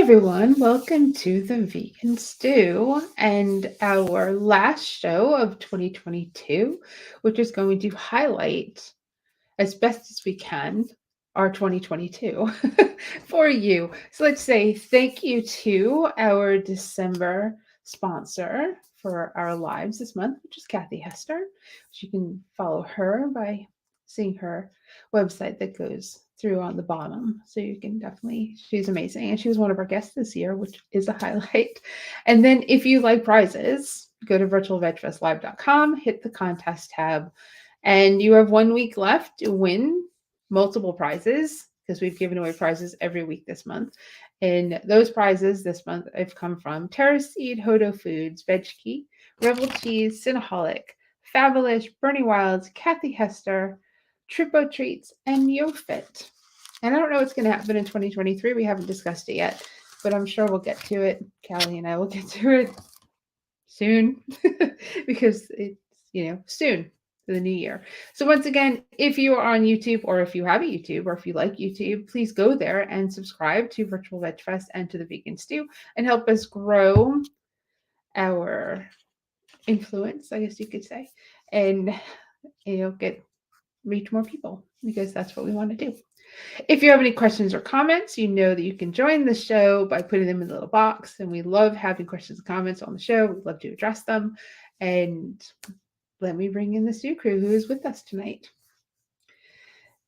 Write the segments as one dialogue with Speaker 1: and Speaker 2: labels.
Speaker 1: everyone, welcome to the Vegan Stew and our last show of 2022, which is going to highlight as best as we can our 2022 for you. So let's say thank you to our December sponsor for our lives this month, which is Kathy Hester. You can follow her by seeing her website that goes through on the bottom. So you can definitely, she's amazing. And she was one of our guests this year, which is a highlight. And then if you like prizes, go to virtualvegfestlive.com, hit the contest tab, and you have 1 week left to win multiple prizes because we've given away prizes every week this month. And those prizes this month have come from Terra Seed, Hodo Foods, VegKey, Rebel Cheese, Cinnaholic, Fabulous, Bernie Wilds, Kathy Hester, Tripo Treats, and YoFit. And I don't know what's going to happen in 2023. We haven't discussed it yet, but I'm sure we'll get to it. Callie and I will get to it soon because it's, soon for the new year. So once again, if you are on YouTube or if you have a YouTube or if you like YouTube, please go there and subscribe to Virtual Veg Fest and to the Vegan Stew and help us grow our influence, I guess you could say, and reach more people because that's what we want to do. If you have any questions or comments, you know that you can join the show by putting them in the little box. And we love having questions and comments on the show. We'd love to address them. And let me bring in the Stew crew who is with us tonight.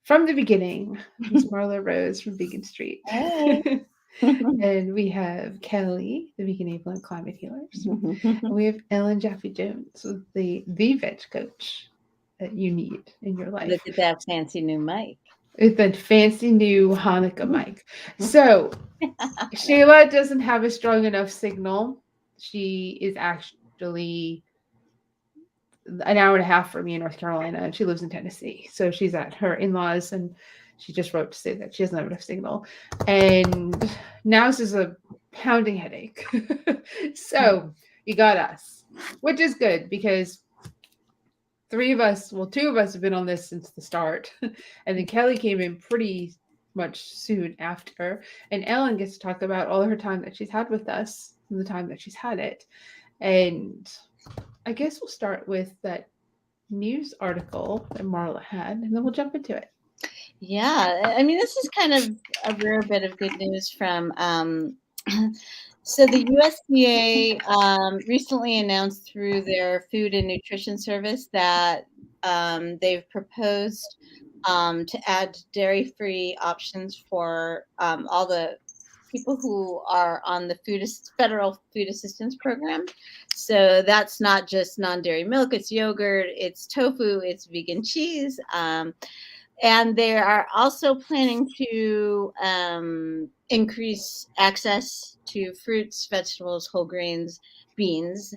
Speaker 1: From the beginning, Ms. Marla Rose from Vegan Street.
Speaker 2: Hey.
Speaker 1: And we have Kelly, the Vegan Able and Climate Healers. And we have Ellen Jaffe Jones, the veg coach that you need in your life.
Speaker 2: Look at that fancy new mic.
Speaker 1: With the fancy new Hanukkah mic. So Shayla doesn't have a strong enough signal. She is actually an hour and a half from me in North Carolina, and she lives in Tennessee. So she's at her in-laws, and she just wrote to say that she doesn't have enough signal. And now this is a pounding headache. So you got us, which is good because two of us have been on this since the start. And then Kelly came in pretty much soon after. And Ellen gets to talk about all her time that she's had with us and the time that she's had it. And I guess we'll start with that news article that Marla had, and then we'll jump into it.
Speaker 2: Yeah, I mean, this is kind of a rare bit of good news from so the USDA recently announced through their Food and Nutrition Service that they've proposed to add dairy-free options for all the people who are on the federal food assistance program. So that's not just non-dairy milk, it's yogurt, it's tofu, it's vegan cheese. And they are also planning to increase access to fruits, vegetables, whole grains, beans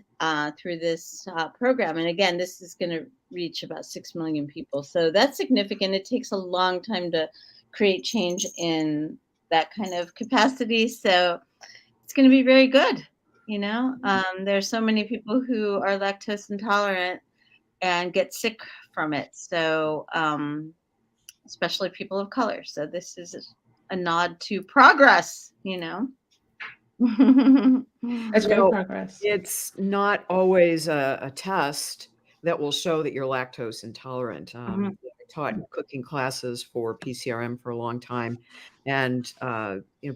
Speaker 2: through this program. And again, this is going to reach about 6 million people. So that's significant. It takes a long time to create change in that kind of capacity. So it's going to be very good. There's so many people who are lactose intolerant and get sick from it. So, especially people of color. So this is a nod to progress,
Speaker 1: That's great progress.
Speaker 3: It's not always a test that will show that you're lactose intolerant. I taught cooking classes for PCRM for a long time. And,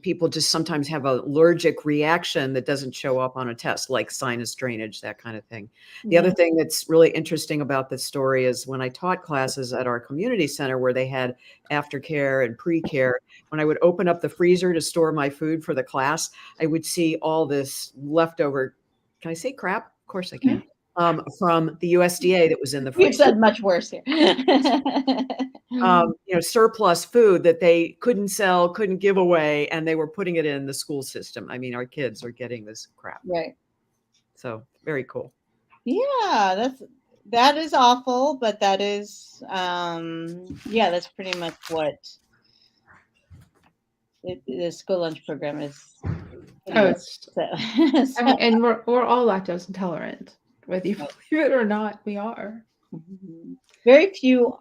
Speaker 3: people just sometimes have an allergic reaction that doesn't show up on a test, like sinus drainage, that kind of thing. The other thing that's really interesting about this story is when I taught classes at our community center where they had aftercare and pre-care, when I would open up the freezer to store my food for the class, I would see all this leftover, can I say crap? Of course I can. From the USDA that was in the freezer.
Speaker 2: We've said much worse here.
Speaker 3: Surplus food that they couldn't sell, couldn't give away, and they were putting it in the school system. I mean, our kids are getting this crap.
Speaker 2: Right.
Speaker 3: So very cool.
Speaker 2: Yeah, that is awful, but that is, that's pretty much what the school lunch program is.
Speaker 1: And we're all lactose intolerant, whether you believe it or not. We are.
Speaker 2: Very few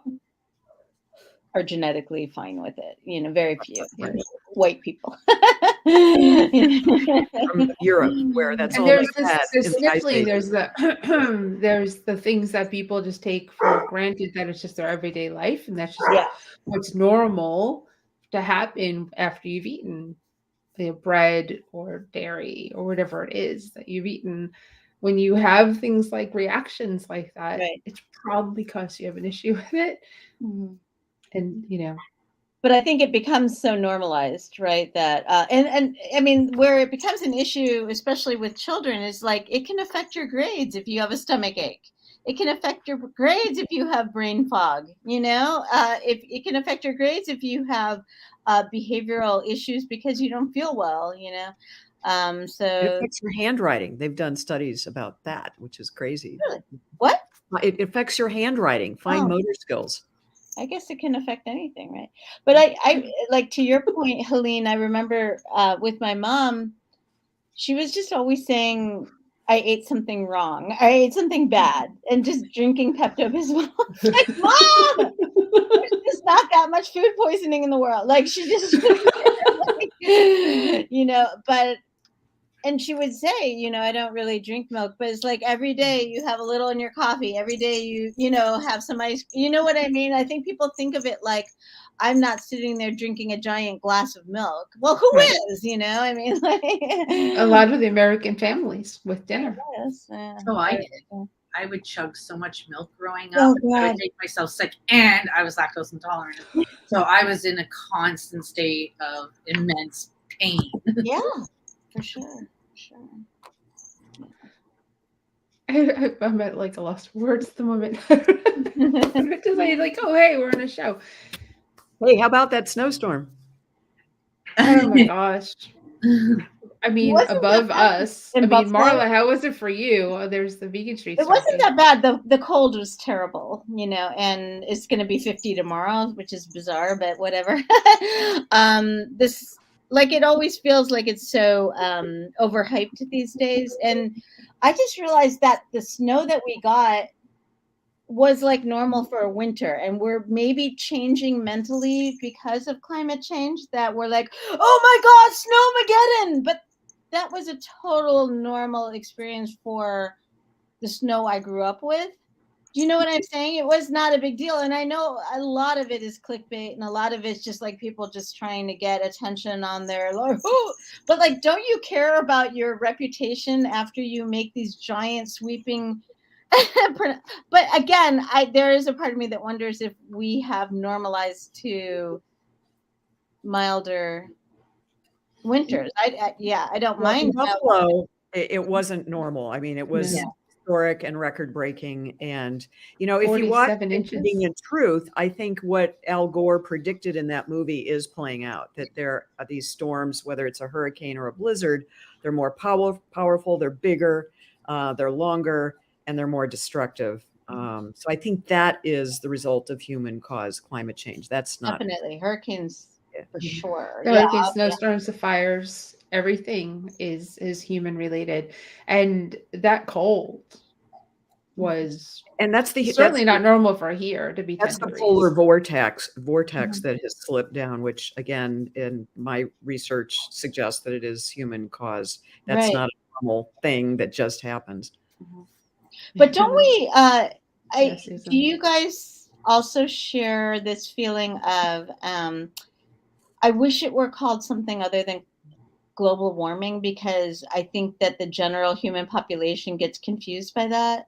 Speaker 2: are genetically fine with it. Very few white people.
Speaker 3: from Europe, where that's
Speaker 1: And
Speaker 3: all
Speaker 1: there's
Speaker 3: they had
Speaker 1: the
Speaker 3: in the ice
Speaker 1: sniffling,
Speaker 3: ages.
Speaker 1: there's the there's the things that people just take for granted that it's just their everyday life, and that's just
Speaker 2: Yeah.
Speaker 1: what's normal to happen after you've eaten bread or dairy or whatever it is that you've eaten. When you have things like reactions like that,
Speaker 2: Right.
Speaker 1: it's probably because you have an issue with it.
Speaker 2: Mhm.
Speaker 1: And,
Speaker 2: But I think it becomes so normalized, right? That and I mean, where it becomes an issue, especially with children, is like it can affect your grades if you have a stomach ache. It can affect your grades if you have brain fog. If it can affect your grades if you have behavioral issues because you don't feel well.
Speaker 3: It
Speaker 2: So
Speaker 3: affects your handwriting. They've done studies about that, which is crazy.
Speaker 2: really, what?
Speaker 3: It affects your handwriting, fine
Speaker 2: Oh,
Speaker 3: motor skills.
Speaker 2: I guess it can affect anything, right? But I like to your point, Helene. I remember with my mom, she was just always saying, I ate something wrong. I ate something bad, and just drinking Pepto-Bismol. It's like, Mom, there's just not that much food poisoning in the world. Like she just, but. And she would say, I don't really drink milk, but it's like every day you have a little in your coffee. Every day you have some ice. You know what I mean? I think people think of it like I'm not sitting there drinking a giant glass of milk. Well, who
Speaker 1: right.
Speaker 2: is? I mean, like
Speaker 1: A lot of the American families with dinner.
Speaker 2: yes,
Speaker 4: Oh, I
Speaker 2: but,
Speaker 4: did. I would chug so much milk growing
Speaker 2: oh
Speaker 4: up. I
Speaker 2: God,
Speaker 4: would make myself sick, and I was lactose intolerant. So I was in a constant state of immense pain.
Speaker 2: yeah, for sure.
Speaker 1: I'm at like a lost for words at the moment. Because I like, oh hey, we're in a show.
Speaker 3: Hey, how about that snowstorm?
Speaker 1: Oh my gosh. I mean,
Speaker 2: Wasn't
Speaker 1: above
Speaker 2: that bad
Speaker 1: us.
Speaker 2: in
Speaker 1: I mean,
Speaker 2: Buffalo?
Speaker 1: Marla, how was it for you? Oh, there's the vegan streets
Speaker 2: It wasn't
Speaker 1: talking.
Speaker 2: that bad. The cold was terrible, and it's going to be 50 tomorrow, which is bizarre, but whatever. This, like, it always feels like it's so overhyped these days. And I just realized that the snow that we got was like normal for a winter, and we're maybe changing mentally because of climate change, that we're like, oh my God, snowmageddon. But that was a total normal experience for the snow I grew up with. Do you know what I'm saying? It was not a big deal. And I know a lot of it is clickbait, and a lot of it's just like people just trying to get attention on their, like, oh, but like, don't you care about your reputation after you make these giant sweeping but again, there is a part of me that wonders if we have normalized to milder winters. I don't
Speaker 3: Well, in
Speaker 2: mind how.
Speaker 3: Buffalo, it wasn't normal. I mean, it was
Speaker 2: Yeah.
Speaker 3: historic and record-breaking, and, if you watch
Speaker 1: 47 inches.
Speaker 3: Inconvenient Truth, I think what Al Gore predicted in that movie is playing out, that there are these storms, whether it's a hurricane or a blizzard, they're more powerful, they're bigger, they're longer, and they're more destructive. So I think that is the result of human-caused climate change. That's not
Speaker 2: Definitely hurricanes for sure.
Speaker 1: The
Speaker 2: Yeah,
Speaker 1: hurricanes, snowstorms, the fires, everything is human related. And that cold was
Speaker 3: and that's
Speaker 1: certainly not normal for here to be 10
Speaker 3: That's the polar
Speaker 1: degrees.
Speaker 3: vortex
Speaker 2: Mhm.
Speaker 3: that has slipped down, which again, in my research suggests that it is human caused. That's
Speaker 2: Right.
Speaker 3: not a normal thing that just happens.
Speaker 2: Mhm. But don't we?
Speaker 1: Yes,
Speaker 2: Do
Speaker 1: Susan.
Speaker 2: you guys also share this feeling of? I wish it were called something other than global warming, because I think that the general human population gets confused by that.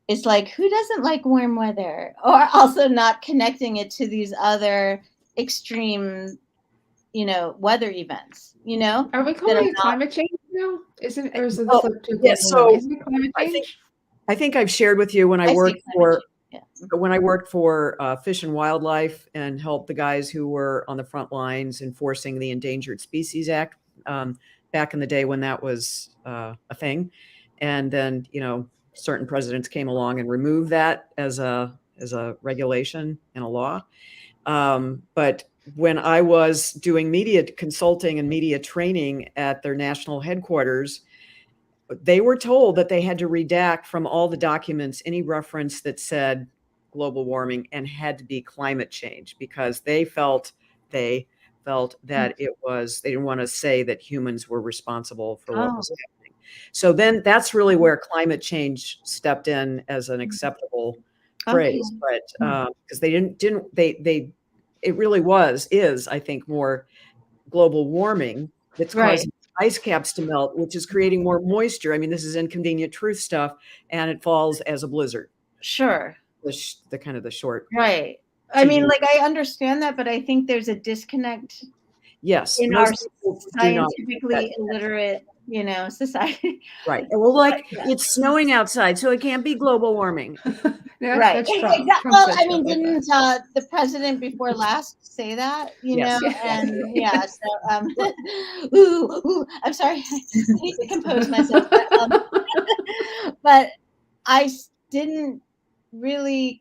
Speaker 2: It's like, who doesn't like warm weather? Or also not connecting it to these other extreme, weather events,
Speaker 1: Are we
Speaker 2: that
Speaker 1: calling
Speaker 2: are
Speaker 1: it
Speaker 2: not.
Speaker 1: climate change now? Isn't, or is it
Speaker 3: Well,
Speaker 1: flipped to
Speaker 3: yeah,
Speaker 1: global warming?
Speaker 3: so
Speaker 1: Isn't it climate
Speaker 3: I think
Speaker 1: change?
Speaker 3: I think I've shared with you when I
Speaker 2: I say
Speaker 3: worked
Speaker 2: climate
Speaker 3: for Fish and Wildlife and helped the guys who were on the front lines enforcing the Endangered Species Act back in the day when that was a thing, and then certain presidents came along and removed that as a regulation and a law. But when I was doing media consulting and media training at their national headquarters, they were told that they had to redact from all the documents any reference that said global warming and had to be climate change, because they felt felt that they didn't want to say that humans were responsible for what was
Speaker 2: Oh.
Speaker 3: happening. So then that's really where climate change stepped in as an acceptable phrase.
Speaker 2: Okay.
Speaker 3: But because it really is, I think, more global warming that's
Speaker 2: Right.
Speaker 3: causing ice caps to melt, which is creating more moisture. I mean, this is inconvenient truth stuff, and it falls as a blizzard.
Speaker 2: Sure.
Speaker 3: The kind of the short.
Speaker 2: Right. I mean, like, I understand that, but I think there's a disconnect
Speaker 3: Yes,
Speaker 2: in our
Speaker 3: most people do not.
Speaker 2: scientifically illiterate, society.
Speaker 3: Right. Well, like it's snowing outside, so it can't be global warming.
Speaker 2: Right.
Speaker 1: That's Trump.
Speaker 2: Exactly.
Speaker 1: Trump
Speaker 2: Well,
Speaker 1: said
Speaker 2: I mean,
Speaker 1: stuff like
Speaker 2: didn't
Speaker 1: that.
Speaker 2: the president before last say that?
Speaker 3: Yes.
Speaker 2: And yeah. So, ooh, I'm sorry. I hate to compose myself, but I didn't really.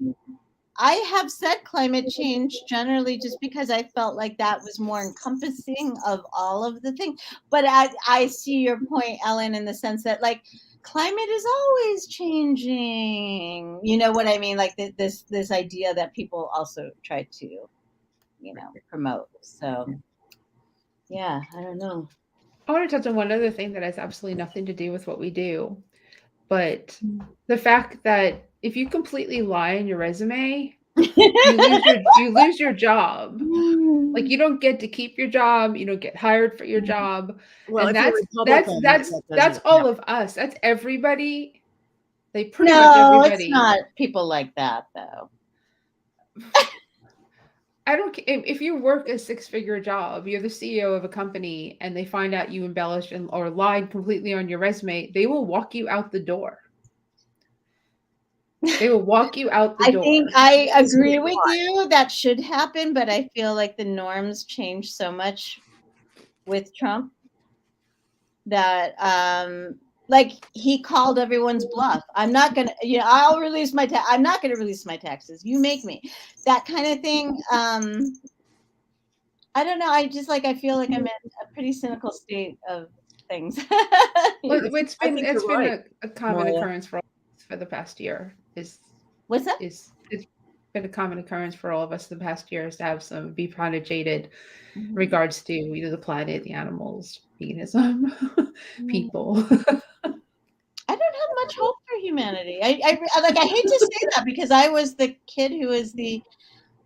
Speaker 2: I have said climate change generally just because I felt like that was more encompassing of all of the things. But I see your point, Ellen, in the sense that, like, climate is always changing. You know what I mean? Like this idea that people also try to, promote. So yeah, I don't know.
Speaker 1: I want to touch on one other thing that has absolutely nothing to do with what we do, but the fact that if you completely lie in your resume, you lose your job. Like, you don't get to keep your job, you don't get hired for your job.
Speaker 3: Well,
Speaker 1: And
Speaker 3: if you're Republican, that
Speaker 1: that's
Speaker 3: doesn't
Speaker 1: all
Speaker 3: happen.
Speaker 1: of us. That's everybody. They pretty much
Speaker 2: No, it's
Speaker 1: everybody.
Speaker 2: not people like that though.
Speaker 1: I don't care if you work a six-figure job, you're the CEO of a company, and they find out you embellished or lied completely on your resume, they will walk you out the door. They will walk you out the
Speaker 2: I
Speaker 1: door.
Speaker 2: think I agree with you. That should happen, but I feel like the norms change so much with Trump that like, he called everyone's bluff. I'm not gonna, I'll release my I'm not gonna release my taxes. You make me. That kind of thing. I don't know. I just, like, I feel like I'm in a pretty cynical state of things.
Speaker 1: Well, it's been
Speaker 3: right,
Speaker 1: a common
Speaker 3: Marla.
Speaker 1: occurrence for the past year.
Speaker 2: What's that?
Speaker 1: It's been a common occurrence for all of us the past year is to have some be kind of jaded in regards to either the planet, the animals, veganism, people.
Speaker 2: I don't have much hope for humanity. I hate to say that because I was the kid who was the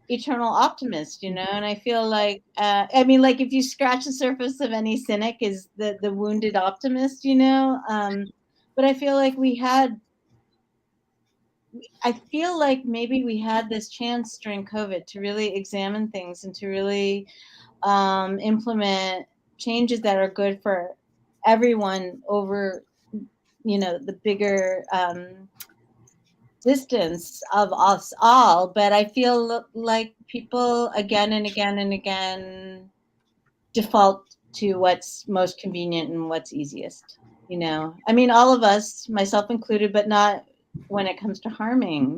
Speaker 2: eternal optimist, and I feel like, I mean, like, if you scratch the surface of any cynic is the wounded optimist, but I feel like maybe we had this chance during COVID to really examine things and to really implement changes that are good for everyone over, the bigger distance of us all. But I feel like people again and again and again default to what's most convenient and what's easiest. I mean, all of us, myself included, but not when it comes to harming.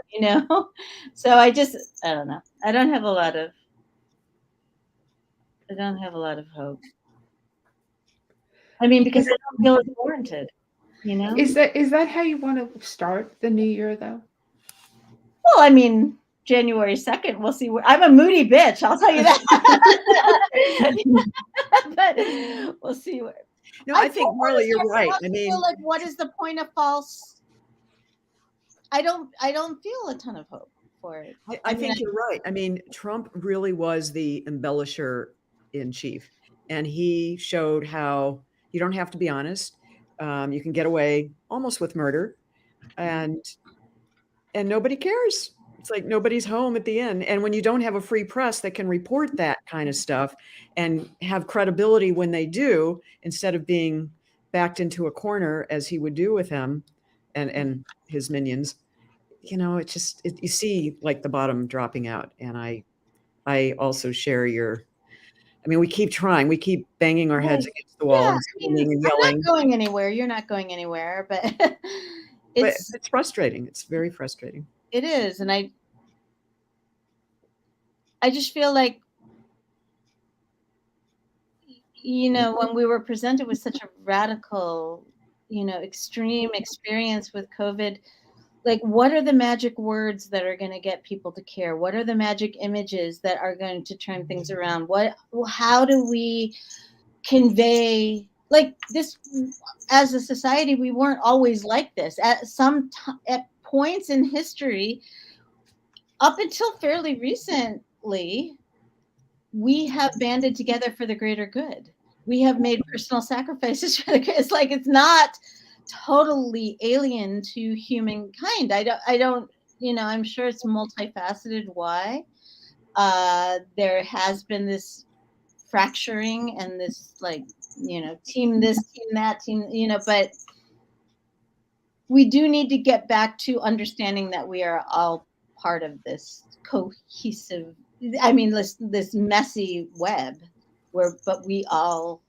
Speaker 2: So I don't know. I don't have a lot of hope. I mean, because I don't feel it's warranted.
Speaker 1: Is that how you want to start the new year though?
Speaker 2: Well, I mean, January 2nd, we'll see. I'm a moody bitch, I'll tell you that. But we'll see.
Speaker 3: No, I think, Marla, you're right. I mean,
Speaker 2: feel like, what is the point of false? I don't feel a ton of hope for it.
Speaker 3: I think you're right. I mean, Trump really was the embellisher in chief, and he showed how you don't have to be honest. You can get away almost with murder, and nobody cares. It's like nobody's home at the end. And when you don't have a free press that can report that kind of stuff and have credibility when they do, instead of being backed into a corner as he would do with him and his minions, it just, you see like the bottom dropping out. And I also share we keep trying, we keep banging our heads against the wall and screaming and yelling.
Speaker 2: I'm not going anywhere. You're not going anywhere, but
Speaker 3: it's frustrating. It's very frustrating.
Speaker 2: It is. And I just feel like, when we were presented with such a radical, extreme experience with COVID, like, what are the magic words that are going to get people to care? What are the magic images that are going to turn things around? How do we convey like this? As a society, we weren't always like this. At points in history, up until fairly recently, we have banded together for the greater good. We have made personal sacrifices for the good. It's like, it's not totally alien to humankind. I don't, I'm sure it's multifaceted why. There has been this fracturing and this, like, team this, team that, team, but we do need to get back to understanding that we are all part of this cohesive, this messy web but we all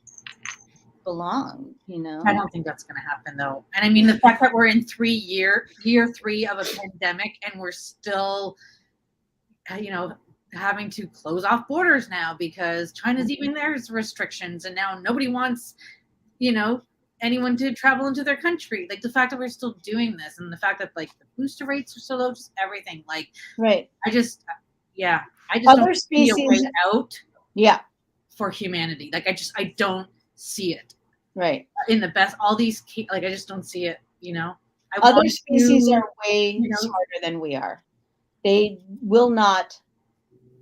Speaker 2: belong,
Speaker 4: I don't think that's going to happen, though. And I mean, the fact that we're in year 3 of a pandemic, and we're still, having to close off borders now because China's even there's restrictions, and now nobody wants, anyone to travel into their country. Like, the fact that we're still doing this, and the fact that, like, the booster rates are so low, just everything. Like,
Speaker 2: right.
Speaker 4: I just
Speaker 2: Other
Speaker 4: don't
Speaker 2: species,
Speaker 4: see a way out.
Speaker 2: Yeah.
Speaker 4: For humanity, like, I don't see it.
Speaker 2: Right.
Speaker 4: In the best, all these, like, I just don't see it.
Speaker 2: Other species are way smarter than we are. They will not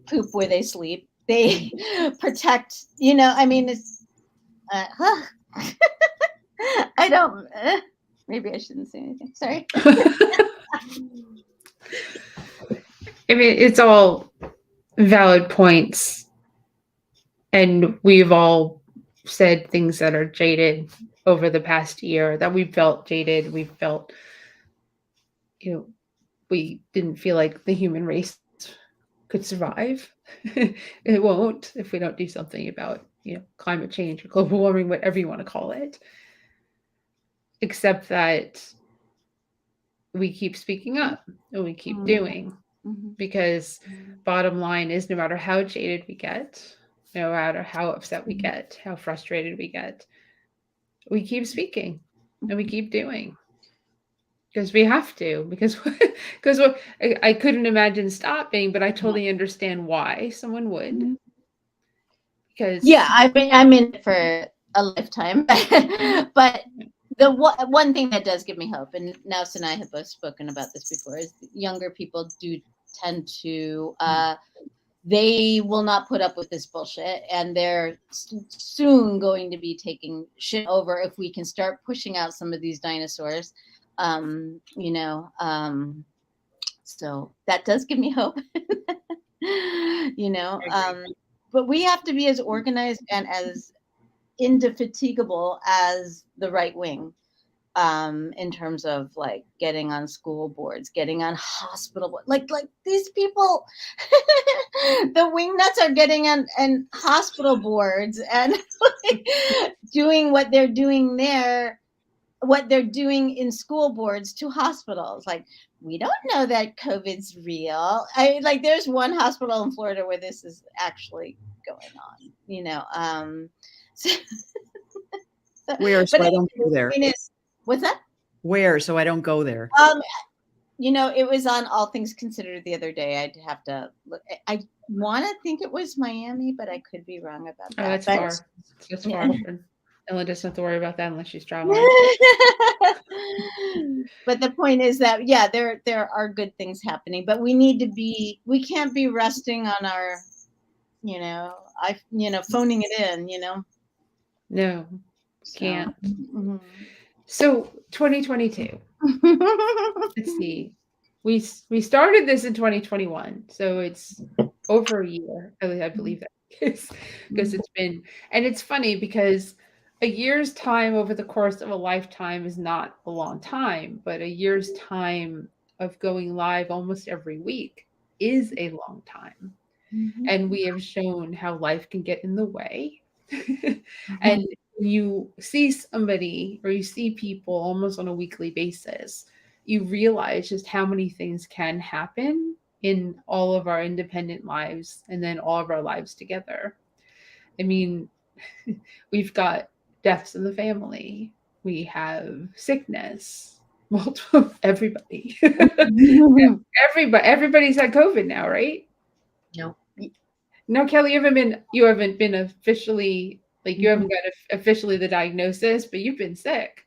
Speaker 2: poop where they sleep. They protect. It's. I don't. Maybe I shouldn't say anything. Sorry.
Speaker 1: I mean, it's all valid points, and we've all said things that are jaded over the past year, that we felt jaded. We felt, we didn't feel like the human race could survive. It won't if we don't do something about, climate change or global warming, whatever you want to call it. Except that we keep speaking up and we keep doing, because bottom line is, no matter how jaded we get, no matter how upset we get, how frustrated we get, we keep speaking and we keep doing, because we have to, because I couldn't imagine stopping, but I totally understand why someone would. Because
Speaker 2: I'm in it for a lifetime. But the one thing that does give me hope, and Naus and I have both spoken about this before, is younger people do tend to they will not put up with this bullshit, and they're soon going to be taking shit over if we can start pushing out some of these dinosaurs. So that does give me hope. But we have to be as organized and as indefatigable as the right wing, in terms of, like, getting on school boards, getting on hospital boards. Like these people, the wing nuts are getting on hospital boards and like, doing what they're doing there, what they're doing in school boards to hospitals. Like, we don't know that COVID's real. There's one hospital in Florida where this is actually going on,
Speaker 3: Where? So I don't go there.
Speaker 2: What's that?
Speaker 3: Where? So I don't go there.
Speaker 2: It was on All Things Considered the other day. I'd have to look. I want to think it was Miami, but I could be wrong about that.
Speaker 1: Oh, that's far. That's far. Ellen doesn't have to worry about that unless she's traveling.
Speaker 2: But the point is that, there are good things happening, but we we can't be resting on our, phoning it in,
Speaker 1: No, can't. So 2022. Let's see. We started this in 2021, so it's over a year. At least I believe that is, because it's been, and it's funny because a year's time over the course of a lifetime is not a long time, but a year's time of going live almost every week is a long time. And we have shown how life can get in the way. And you see somebody, or you see people almost on a weekly basis, you realize just how many things can happen in all of our independent lives, and then all of our lives together. I mean, we've got deaths in the family. We have sickness. multiple everybody. Everybody's had COVID now, right?
Speaker 4: No.
Speaker 1: No, Kelly, you haven't been officially, like, you haven't got officially the diagnosis, but you've been sick.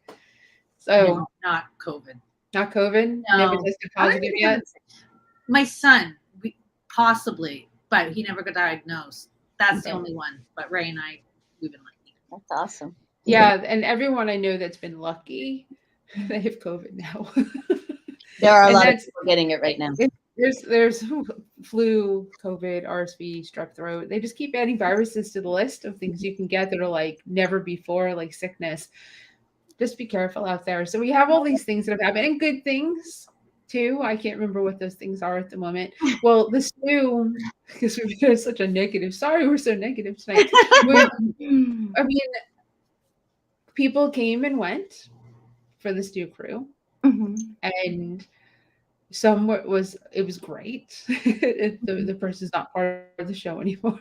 Speaker 1: So
Speaker 4: No, not COVID.
Speaker 1: not COVID?
Speaker 4: No.
Speaker 1: Never tested
Speaker 4: I don't
Speaker 1: positive
Speaker 4: think
Speaker 1: yet?
Speaker 4: my son, possibly, but he never got diagnosed. That's the
Speaker 1: Okay.
Speaker 4: only one. But Ray and I, we've been lucky.
Speaker 2: That's awesome.
Speaker 1: Yeah, and everyone I know that's been lucky, they have COVID now.
Speaker 2: There are a
Speaker 1: And
Speaker 2: lot of
Speaker 1: that's-
Speaker 2: people getting it right now.
Speaker 1: There's flu, COVID, RSV, strep throat. They just keep adding viruses to the list of things you can get that are like never before, like sickness. Just be careful out there. So we have all these things that have happened, and good things too. I can't remember what those things are at the moment. Well, the stew, because we've been such a negative. Sorry, we're so negative tonight. I mean, people came and went for the stew crew, and some it was great. The person's not part of the show anymore.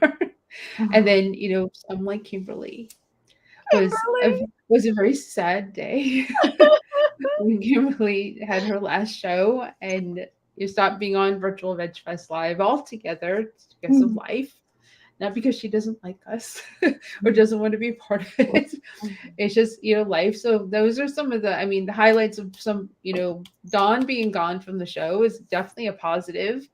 Speaker 1: And then, some like Kimberly was a very sad day when Kimberly had her last show, and you stopped being on Virtual Veg Fest Live altogether because of life. Not because she doesn't like us or doesn't want to be part of it. It's just, life. So those are some of the highlights of some, Dawn being gone from the show is definitely a positive.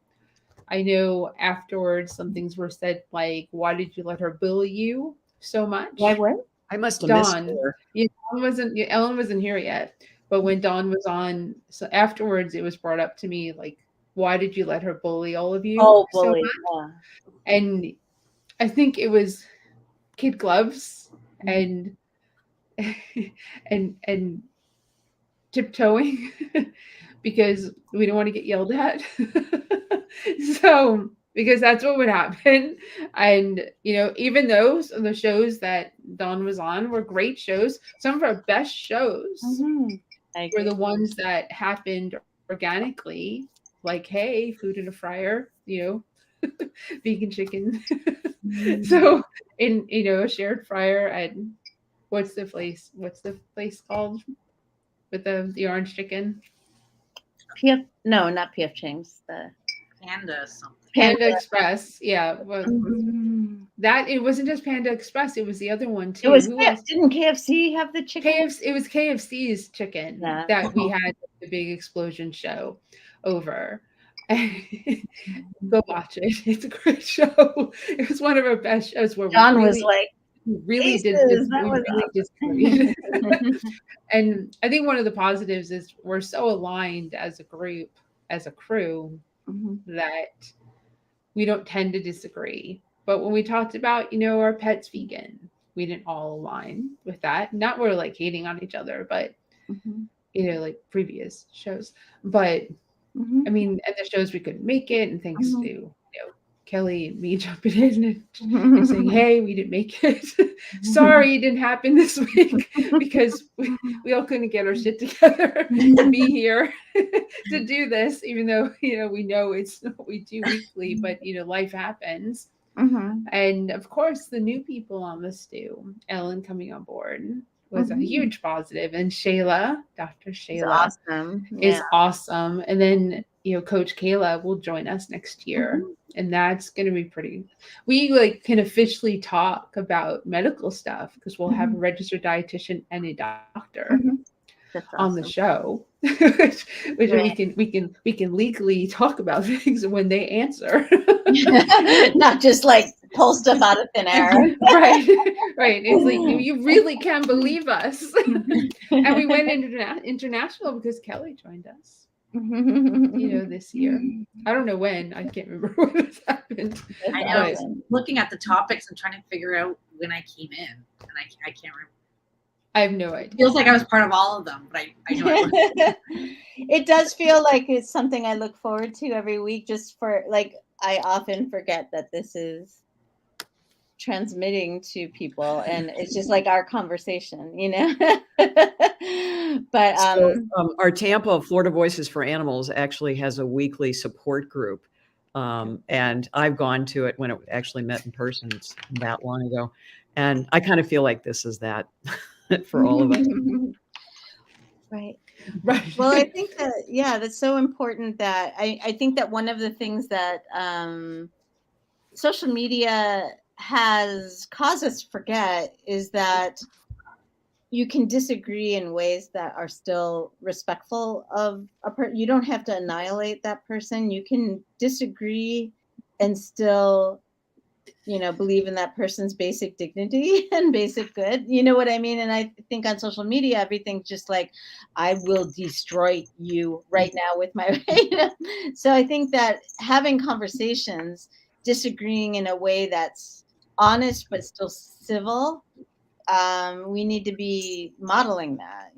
Speaker 1: I know afterwards some things were said like, why did you let her bully you so much?
Speaker 2: Why what?
Speaker 3: I must have missed her.
Speaker 1: Ellen wasn't here yet, but when Dawn was on, so afterwards it was brought up to me, like, why did you let her bully all of you so
Speaker 2: bully.
Speaker 1: much? Yeah. And I think it was kid gloves and tiptoeing because we don't want to get yelled at. So because that's what would happen. And even those the shows that Dawn was on were great shows. Some of our best shows were the ones that happened organically, like, hey, food in a fryer, vegan chicken. So in a shared fryer at what's the place called with the orange chicken?
Speaker 2: Not PF Chang's. The
Speaker 4: Panda something.
Speaker 1: Panda Express. Yeah. Well, that it wasn't just Panda Express, it was the other one too.
Speaker 2: It was didn't KFC have the chicken?
Speaker 1: It was KFC's chicken that we had the big explosion show over. Go watch it. It's a great show. It was one of our best shows where
Speaker 2: John was like,
Speaker 1: really did disagree. And I think one of the positives is we're so aligned as a group, as a crew, that we don't tend to disagree. But when we talked about, our pet's vegan, we didn't all align with that. Not we're like hating on each other, but like previous shows. But and the shows we couldn't make it, and thanks to Kelly and me jumping in and saying, hey, we didn't make it. Sorry it didn't happen this week because we all couldn't get our shit together to be here to do this, even though, we know it's what we do weekly, but, life happens. And of course, the new people on the stew, Ellen coming on board was a huge positive. And Shayla, Dr. Shayla is awesome. And then, Coach Kayla will join us next year. And that's going to be pretty, we can officially talk about medical stuff because we'll have a registered dietitian and a doctor on the show, which we can legally talk about things when they answer.
Speaker 2: Not just like pull stuff out of thin air.
Speaker 1: Right. It's like, you really can believe us. And we went international because Kelly joined us. This year. I don't know when. I can't remember when this happened.
Speaker 4: I know. I was looking at the topics and trying to figure out when I came in, and I can't remember.
Speaker 1: I have no idea.
Speaker 4: It feels like I was part of all of them, but I know I wasn't.
Speaker 2: It does feel like it's something I look forward to every week, just for like I often forget that this is transmitting to people, and it's just like our conversation, but
Speaker 3: our Tampa Florida Voices for Animals actually has a weekly support group, and I've gone to it when it actually met in person. It's that long ago, and I kind of feel like this is that for all of us.
Speaker 2: Right.
Speaker 1: Right.
Speaker 2: Well, I think that, yeah, that's so important that I think that one of the things that social media has caused us to forget is that you can disagree in ways that are still respectful of a person. You don't have to annihilate that person. You can disagree and still, believe in that person's basic dignity and basic good. You know what I mean? And I think on social media, everything's just like, I will destroy you right now with my. So I think that having conversations, disagreeing in a way that's honest but still civil, we need to be modeling that,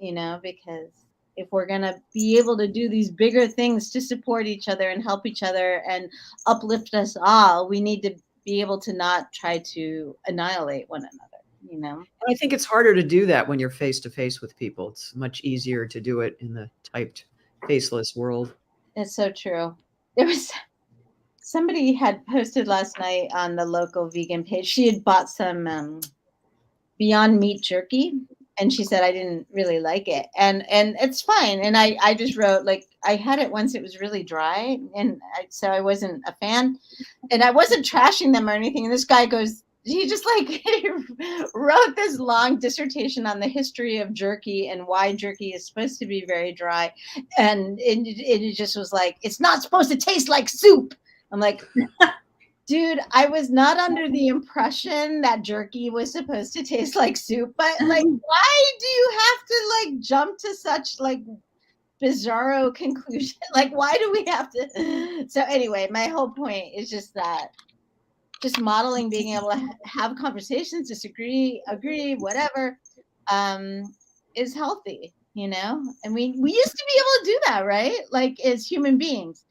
Speaker 2: because if we're going to be able to do these bigger things to support each other and help each other and uplift us all, we need to be able to not try to annihilate one another.
Speaker 3: I think it's harder to do that when you're face to face with people. It's much easier to do it in the typed, faceless world.
Speaker 2: It's so true. There was somebody had posted last night on the local vegan page. She had bought some Beyond Meat jerky, and she said I didn't really like it, and it's fine. And I just wrote, like, I had it once, it was really dry, and so I wasn't a fan, and I wasn't trashing them or anything. And this guy goes, he just like he wrote this long dissertation on the history of jerky and why jerky is supposed to be very dry, and it just was like, it's not supposed to taste like soup. I'm like, dude, I was not under the impression that jerky was supposed to taste like soup, but like, why do you have to like jump to such like bizarro conclusion? Like, why do we have to? So anyway, my whole point is just that, just modeling, being able to have conversations, disagree, agree, whatever, is healthy, and we used to be able to do that, right? Like, as human beings,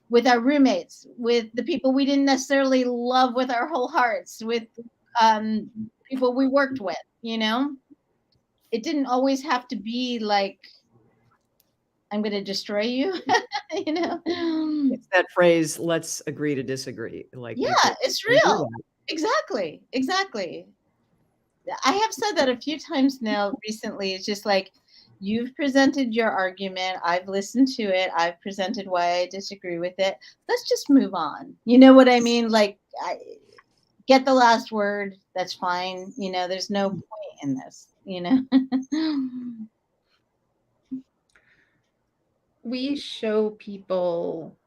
Speaker 2: with our roommates, with the people we didn't necessarily love with our whole hearts, with people we worked with, it didn't always have to be like, I'm going to destroy you.
Speaker 3: It's that phrase, let's agree to disagree. Like,
Speaker 2: yeah, it's real. Exactly. I have said that a few times now recently. It's just like, you've presented your argument. I've listened to it. I've presented why I disagree with it. Let's just move on. You know what I mean? Like, get the last word. That's fine. There's no point in this,
Speaker 1: We show people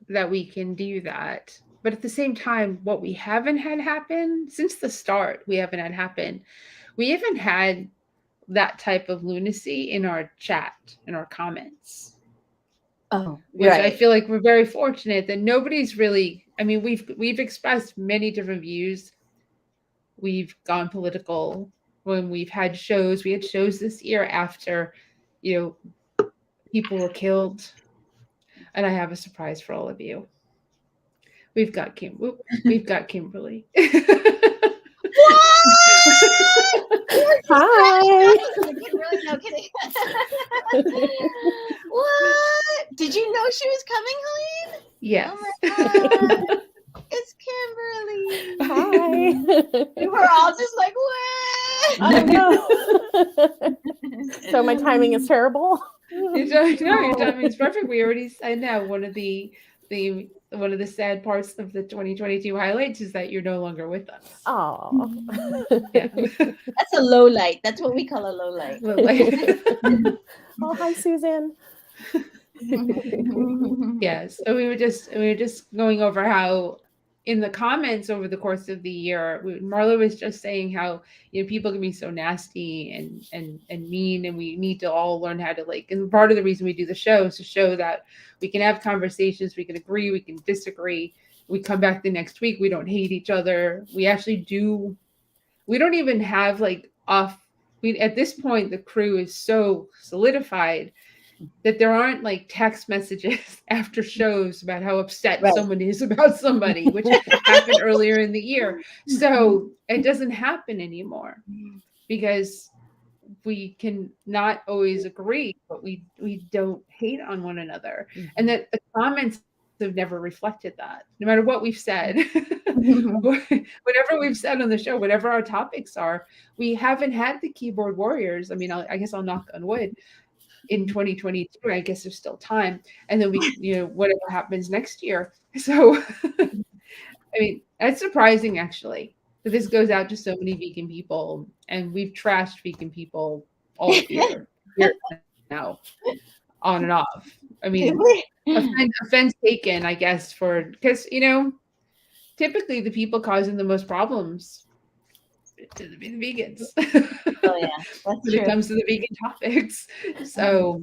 Speaker 1: that we can do that. But at the same time, what we haven't had happen since the start, we haven't had that type of lunacy in our chat, in our comments.
Speaker 2: Oh,
Speaker 1: which
Speaker 2: right.
Speaker 1: I feel like we're very fortunate that nobody's really, I mean, we've expressed many different views. We've gone political when we've had shows. We had shows this year after, people were killed. And I have a surprise for all of you. We've got Kimberly.
Speaker 2: Hi. No kidding. What? Did you know she was coming, Helene?
Speaker 1: Yes.
Speaker 2: Oh my God. It's Kimberly.
Speaker 5: Hi.
Speaker 2: We were all just like, what?
Speaker 5: I know. So my timing is terrible.
Speaker 1: No, your timing is perfect. We already said now one of the sad parts of the 2022 highlights is that you're no longer with us.
Speaker 5: Oh.
Speaker 1: Yeah.
Speaker 2: That's a low light. That's what we call a low light.
Speaker 5: Oh, hi, Susan.
Speaker 1: Yes. So we were just going over how in the comments over the course of the year, Marla was just saying how, people can be so nasty and mean, and we need to all learn how to and part of the reason we do the show is to show that we can have conversations, we can agree, we can disagree. We come back the next week, we don't hate each other. We actually we don't even have at this point, the crew is so solidified that there aren't text messages after shows about how upset someone is about somebody, which happened earlier in the year. So it doesn't happen anymore because we can not always agree, but we don't hate on one another. And that the comments have never reflected that. No matter what we've said, whatever we've said on the show, whatever our topics are, we haven't had the keyboard warriors. I mean, I guess I'll knock on wood in 2022. I guess there's still time. And then whatever happens next year. So, I mean, that's surprising actually that this goes out to so many vegan people, and we've trashed vegan people all year now, on and off. I mean, offense taken, I guess, because typically the people causing the most problems to the vegans.
Speaker 2: Oh yeah, that's
Speaker 1: when
Speaker 2: true.
Speaker 1: it comes to the vegan topics. So,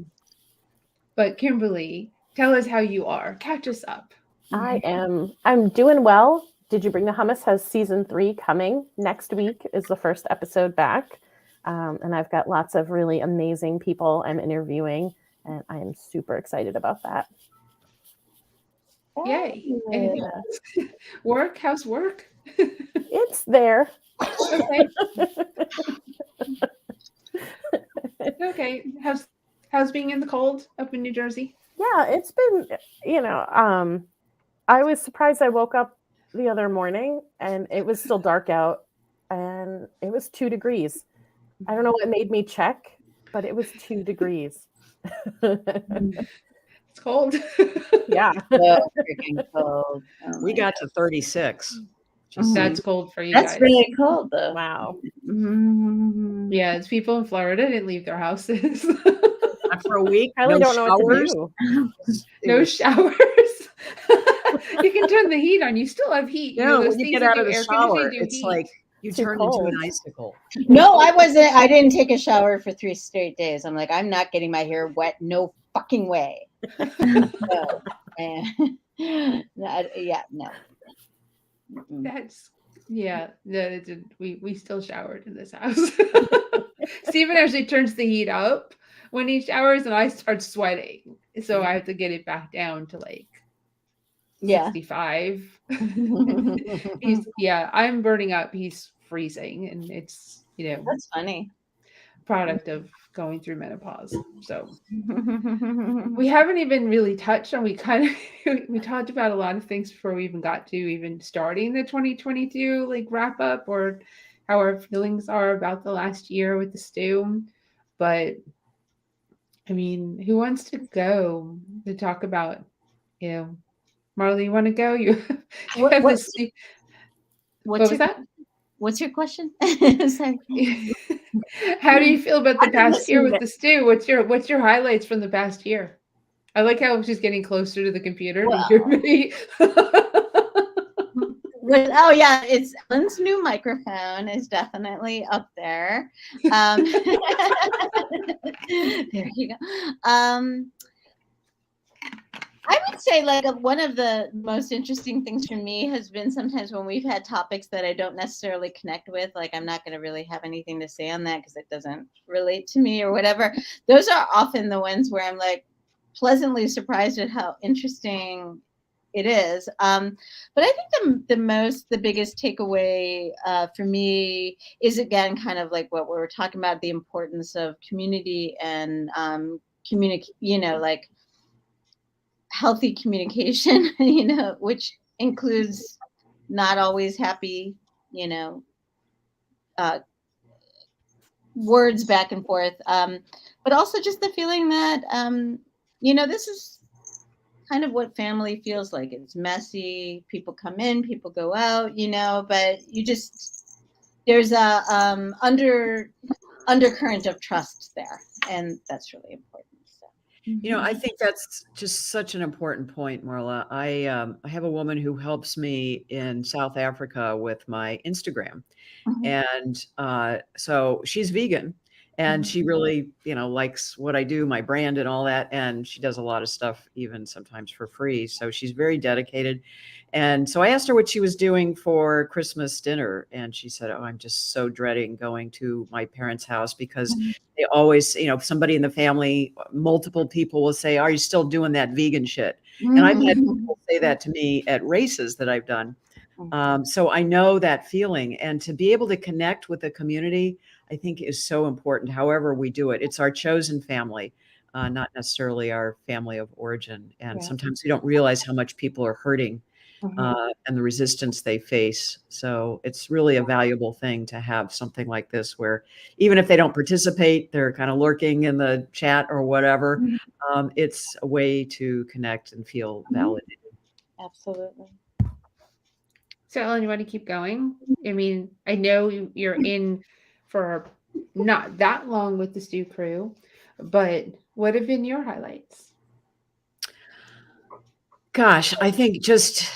Speaker 1: but Kimberly, tell us how you are. Catch us up.
Speaker 5: I'm doing well. Did You Bring the Hummus has season 3 coming. Next week is the first episode back. And I've got lots of really amazing people I'm interviewing, and I am super excited about that.
Speaker 1: Yay. And work? How's work?
Speaker 5: It's there.
Speaker 1: Okay. Okay. How's being in the cold up in New Jersey?
Speaker 5: Yeah, it's been, I was surprised I woke up the other morning and it was still dark out and it was 2 degrees. I don't know what made me check, but it was 2 degrees.
Speaker 1: It's cold.
Speaker 5: Yeah.
Speaker 2: So freaking cold.
Speaker 3: We got to 36.
Speaker 1: That's cold for you
Speaker 2: That's
Speaker 1: guys.
Speaker 2: really cold though.
Speaker 5: Wow.
Speaker 1: Yeah, it's people in Florida didn't leave their houses.
Speaker 3: Not for a week.
Speaker 5: I really
Speaker 3: no
Speaker 5: don't know
Speaker 3: showers.
Speaker 5: what to do.
Speaker 1: No showers. You can turn the heat on. You still have heat.
Speaker 3: No,
Speaker 1: those
Speaker 3: when you
Speaker 1: things
Speaker 3: get
Speaker 1: that
Speaker 3: out
Speaker 1: do
Speaker 3: of the
Speaker 1: air conditioning
Speaker 3: shower,
Speaker 1: do
Speaker 3: it's
Speaker 1: heat.
Speaker 3: like you
Speaker 5: Too
Speaker 3: turn into
Speaker 5: cold.
Speaker 3: an icicle.
Speaker 2: No, I didn't take a shower for 3 straight days. I'm like, I'm not getting my hair wet. No fucking way. So, yeah, no.
Speaker 1: That's we still showered in this house. Stephen actually turns the heat up when he showers, and I start sweating, so I have to get it back down to like 65. I'm burning up. He's freezing, and it's
Speaker 2: That's funny.
Speaker 1: product of going through menopause. So we haven't even really touched on. We talked about a lot of things before we even got to even starting the 2022 like wrap up or how our feelings are about the last year with the stew. But I mean, who wants to go to talk about? Marley, you want to go? You have this. What was that?
Speaker 2: What's your question?
Speaker 1: How do you feel about the past year with the stew? What's your highlights from the past year? I like how she's getting closer to the computer to hear me.
Speaker 2: Oh yeah, it's Ellen's new microphone is definitely up there. There you go. I would say like one of the most interesting things for me has been sometimes when we've had topics that I don't necessarily connect with, like I'm not going to really have anything to say on that because it doesn't relate to me or whatever. Those are often the ones where I'm like pleasantly surprised at how interesting it is. But I think the biggest takeaway for me is again kind of like what we were talking about, the importance of community and like healthy communication, which includes not always happy, words back and forth, but also just the feeling that, this is kind of what family feels like. It's messy. People come in, people go out, but there's a undercurrent of trust there, and that's really important.
Speaker 3: I think that's just such an important point, Marla. I have a woman who helps me in South Africa with my Instagram. And so she's vegan and she really, likes what I do, my brand and all that. And she does a lot of stuff, even sometimes for free. So she's very dedicated. And so I asked her what she was doing for Christmas dinner. And she said, "Oh, I'm just so dreading going to my parents' house because they always, somebody in the family, multiple people will say, 'Are you still doing that vegan shit?'" And I've had people say that to me at races that I've done. So I know that feeling, and to be able to connect with the community, I think is so important, however we do it. It's our chosen family. not necessarily our family of origin. And
Speaker 5: Yeah.
Speaker 3: sometimes we don't realize how much people are hurting
Speaker 5: Mhm.
Speaker 3: and the resistance they face. So it's really a valuable thing to have something like this where even if they don't participate, they're kind of lurking in the chat or whatever. It's a way to connect and feel validated.
Speaker 2: Absolutely.
Speaker 1: So, Ellen, you want to keep going? I mean, I know you're in for not that long with the Stew Crew, but what have been your highlights?
Speaker 3: Gosh, I think just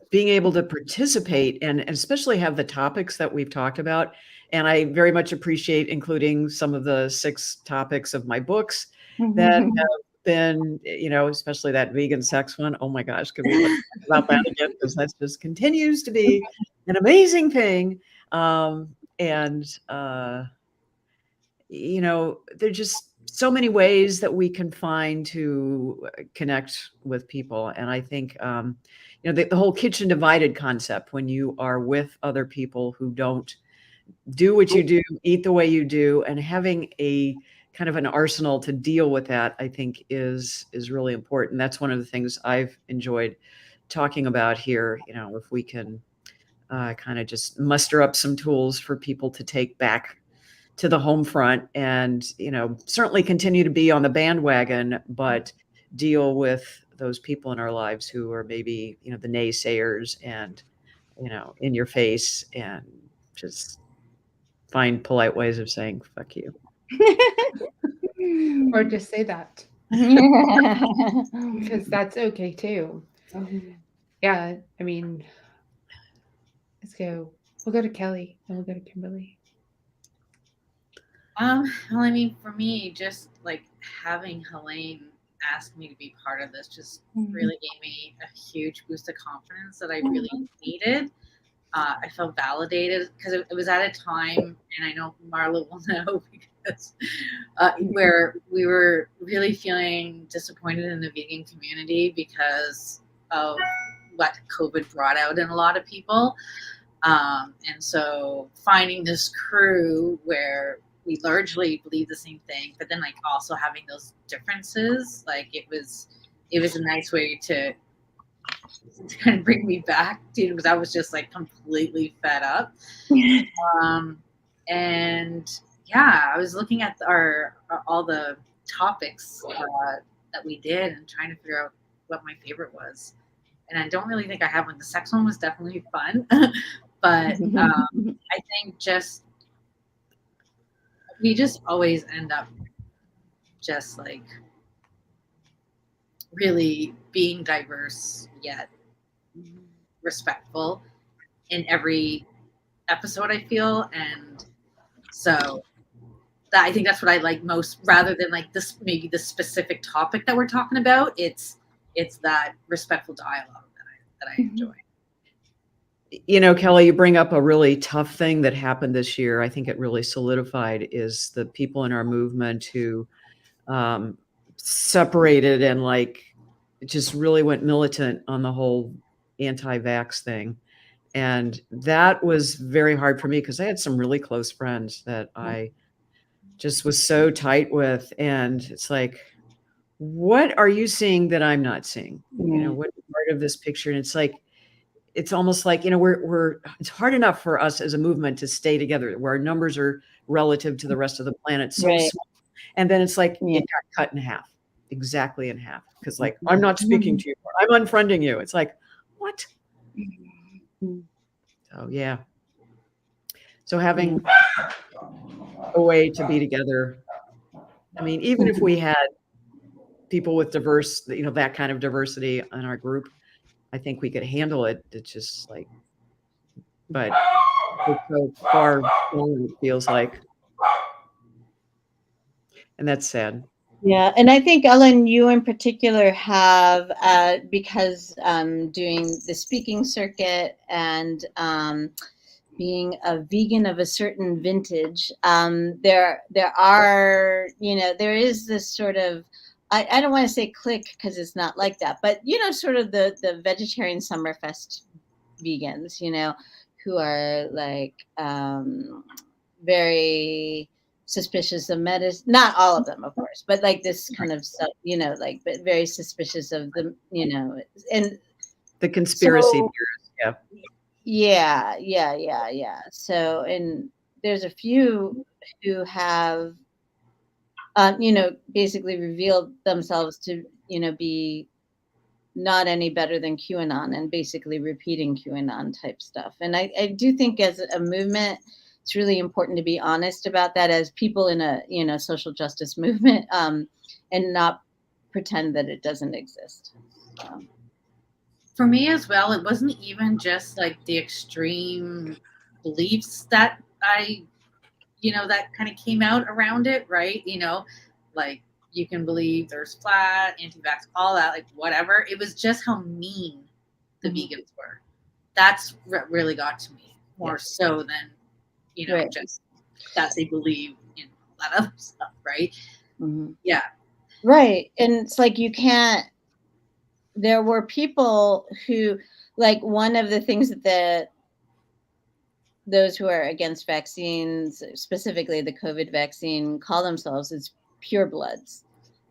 Speaker 3: being able to participate and especially have the topics that we've talked about. And I very much appreciate including some of the 6 topics of my books that have been, especially that vegan sex one. Oh my gosh, could we talk about that again? Because that just continues to be an amazing thing. And there's just so many ways that we can find to connect with people. And I think, the whole kitchen divided concept, when you are with other people who don't do what you do, eat the way you do, and having a kind of an arsenal to deal with that, I think is really important. That's one of the things I've enjoyed talking about here. If we can kind of just muster up some tools for people to take back to the home front and, certainly continue to be on the bandwagon, but deal with those people in our lives who are maybe, the naysayers and, in your face, and just find polite ways of saying, fuck you.
Speaker 1: Or just say that, because that's okay too. Yeah, I mean, let's go. We'll go to Kelly and we'll go to Kimberly.
Speaker 4: Well, I mean, for me, just like having Helene ask me to be part of this just really gave me a huge boost of confidence that I really needed. I felt validated because it was at a time, and I know Marla will know because where we were really feeling disappointed in the vegan community because of what COVID brought out in a lot of people. And so finding this crew where we largely believe the same thing, but then like also having those differences, like it was a nice way to kind of bring me back to, because I was just like completely fed up. And yeah, I was looking at all the topics that we did and trying to figure out what my favorite was. And I don't really think I have one. The sex one was definitely fun, but I think we just always end up just like really being diverse yet respectful in every episode, I feel. And so I think that's what I like most, rather than like this, maybe the specific topic that we're talking about. It's that respectful dialogue that I enjoy.
Speaker 3: Kelly, you bring up a really tough thing that happened this year. I think it really solidified is the people in our movement who separated and like just really went militant on the whole anti-vax thing. And that was very hard for me because I had some really close friends that I just was so tight with. And it's like, what are you seeing that I'm not seeing? What part of this picture? And it's like, it's almost like, it's hard enough for us as a movement to stay together where our numbers are relative to the rest of the planet so small. And then it's like, it got cut in half, exactly in half. Because like, I'm not speaking to you, I'm unfriending you. It's like, what? So yeah. So having a way to be together. I mean, even if we had people with diverse, that kind of diversity in our group, I think we could handle it. It's just like, but it's so far gone, it feels like. And that's sad.
Speaker 2: Yeah, and I think, Ellen, you in particular have, because doing the speaking circuit and being a vegan of a certain vintage, there is this sort of, I don't want to say clique because it's not like that, but sort of the vegetarian Summerfest vegans, who are like very suspicious of medicine. Not all of them, of course, but like this kind of stuff, you know, like but very suspicious of the, you know, and
Speaker 3: The conspiracy
Speaker 2: so
Speaker 3: theories. Yeah.
Speaker 2: yeah. So, and there's a few who have, you know, basically revealed themselves to, you know, be not any better than QAnon and basically repeating QAnon type stuff. And I do think as a movement, it's really important to be honest about that as people in a, you know, social justice movement, and not pretend that it doesn't exist. So.
Speaker 4: For me as well, it wasn't even just like the extreme beliefs that that kind of came out around it, right? Like you can believe there's flat, anti-vax, all that, like whatever. It was just how mean the vegans were. That's what really got to me more so than,
Speaker 2: Right.
Speaker 4: just that they believe in all that other stuff, right?
Speaker 2: Mm-hmm.
Speaker 4: Yeah.
Speaker 2: Right. And it's like you can't, there were people who, like one of the things that those who are against vaccines, specifically the COVID vaccine, call themselves is purebloods.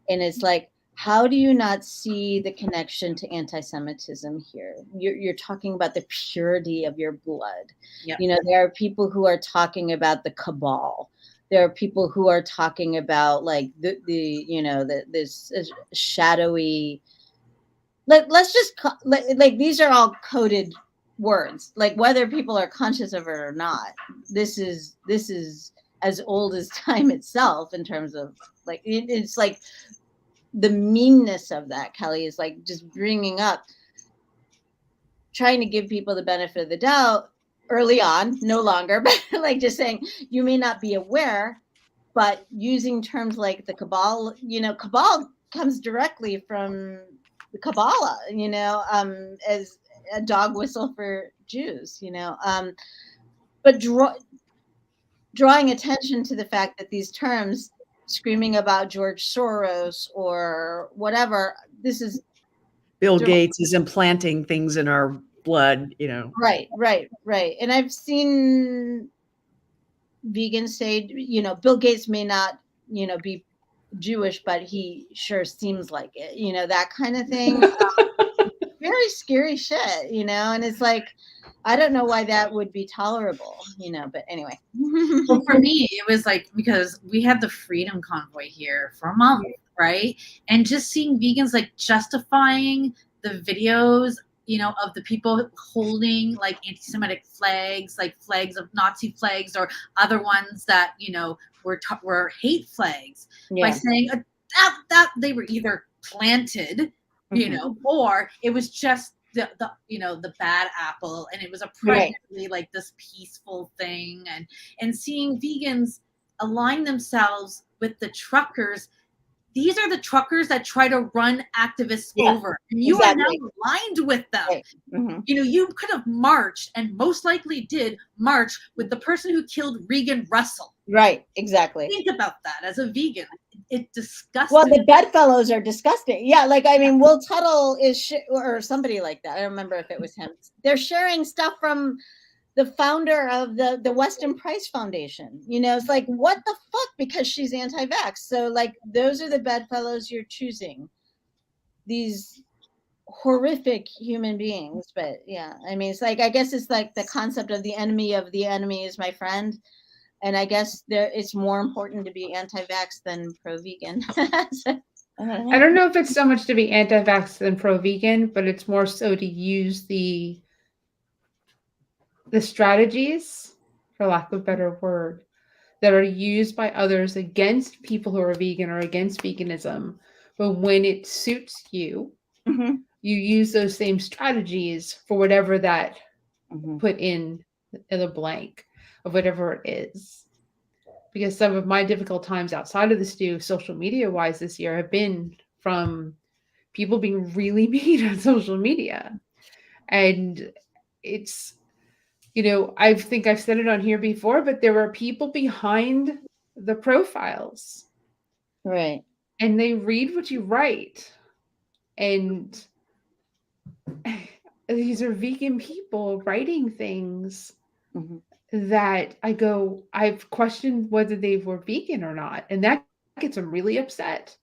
Speaker 2: And it's like, how do you not see the connection to anti-Semitism here? You're talking about the purity of your blood.
Speaker 4: Yep.
Speaker 2: You know, there are people who are talking about the cabal. There are people who are talking about like this shadowy. Let's just like these are all coded words. Like whether people are conscious of it or not, this is as old as time itself in terms of like it's like the meanness of that, Kelly, is like just bringing up, trying to give people the benefit of the doubt early on, no longer, but like just saying you may not be aware, but using terms like the cabal, cabal comes directly from the Kabbalah, as a dog whistle for Jews, but drawing attention to the fact that these terms, screaming about George Soros or whatever, this is
Speaker 3: Bill Gates is implanting things in our blood,
Speaker 2: Right. And I've seen vegans say, Bill Gates may not, be Jewish, but he sure seems like it, that kind of thing. Very scary shit, and it's like, I don't know why that would be tolerable, but anyway.
Speaker 4: Well, for me, it was like, because we had the Freedom Convoy here for a month, right? And just seeing vegans like justifying the videos, of the people holding like anti-Semitic flags, like flags of Nazi flags or other ones that, were hate flags, by saying that they were either planted, or it was just the bad apple, and it was a primarily like this peaceful thing, and seeing vegans align themselves with the truckers. These are the truckers that try to run activists over, and you are now aligned with them.
Speaker 2: Right. Mm-hmm.
Speaker 4: You could have marched, and most likely did march with the person who killed Regan Russell.
Speaker 2: Right, exactly.
Speaker 4: Think about that as a vegan. It's disgusting.
Speaker 2: Well, the bedfellows are disgusting. Yeah, like, I mean, Will Tuttle is, or somebody like that. I don't remember if it was him. They're sharing stuff from the founder of the Weston Price Foundation. It's like, what the fuck? Because she's anti-vax. So, like, those are the bedfellows you're choosing. These horrific human beings. But, yeah, I mean, it's like, I guess it's like the concept of the enemy is my friend. And I guess it's more important to be anti-vax than pro-vegan.
Speaker 1: I don't know if it's so much to be anti-vax than pro-vegan, but it's more so to use the strategies, for lack of a better word, that are used by others against people who are vegan or against veganism. But when it suits you, you use those same strategies for whatever that put in the blank of whatever it is. Because some of my difficult times outside of the stew, social media wise, this year have been from people being really mean on social media. And it's, I think I've said it on here before, but there are people behind the profiles.
Speaker 2: Right.
Speaker 1: And they read what you write. And these are vegan people writing things that I've questioned whether they were vegan or not. And that gets them really upset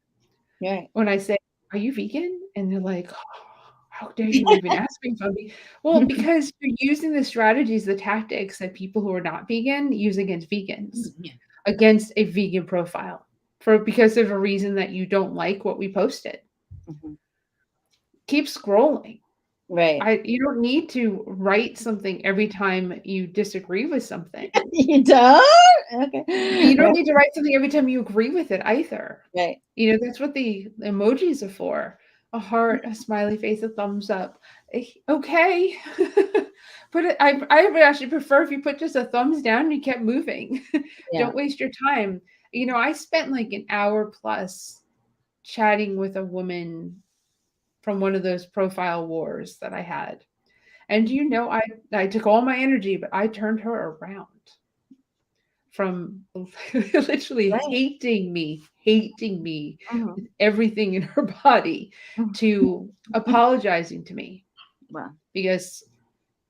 Speaker 2: Right.
Speaker 1: when I say, "Are you vegan?" And they're like, "Oh, how dare you even ask me if I'm vegan?" Well, because you're using the strategies, the tactics that people who are not vegan use against vegans,
Speaker 4: Yeah.
Speaker 1: against a vegan profile, because of a reason that you don't like what we posted.
Speaker 2: Mhm.
Speaker 1: Keep scrolling.
Speaker 2: Right.
Speaker 1: You don't need to write something every time you disagree with something.
Speaker 2: You don't? Okay.
Speaker 1: You don't need to write something every time you agree with it either.
Speaker 2: Right.
Speaker 1: You know, that's what the emojis are for. A heart, a smiley face, a thumbs up. Okay. I would actually prefer if you put just a thumbs down and you kept moving.
Speaker 2: Yeah.
Speaker 1: Don't waste your time. You know, I spent like an hour plus chatting with a woman from one of those profile wars that I had. And you know, I took all my energy, but I turned her around from literally
Speaker 2: Right.
Speaker 1: hating me
Speaker 2: Mhm.
Speaker 1: with everything in her body to apologizing to me.
Speaker 2: Wow.
Speaker 1: Because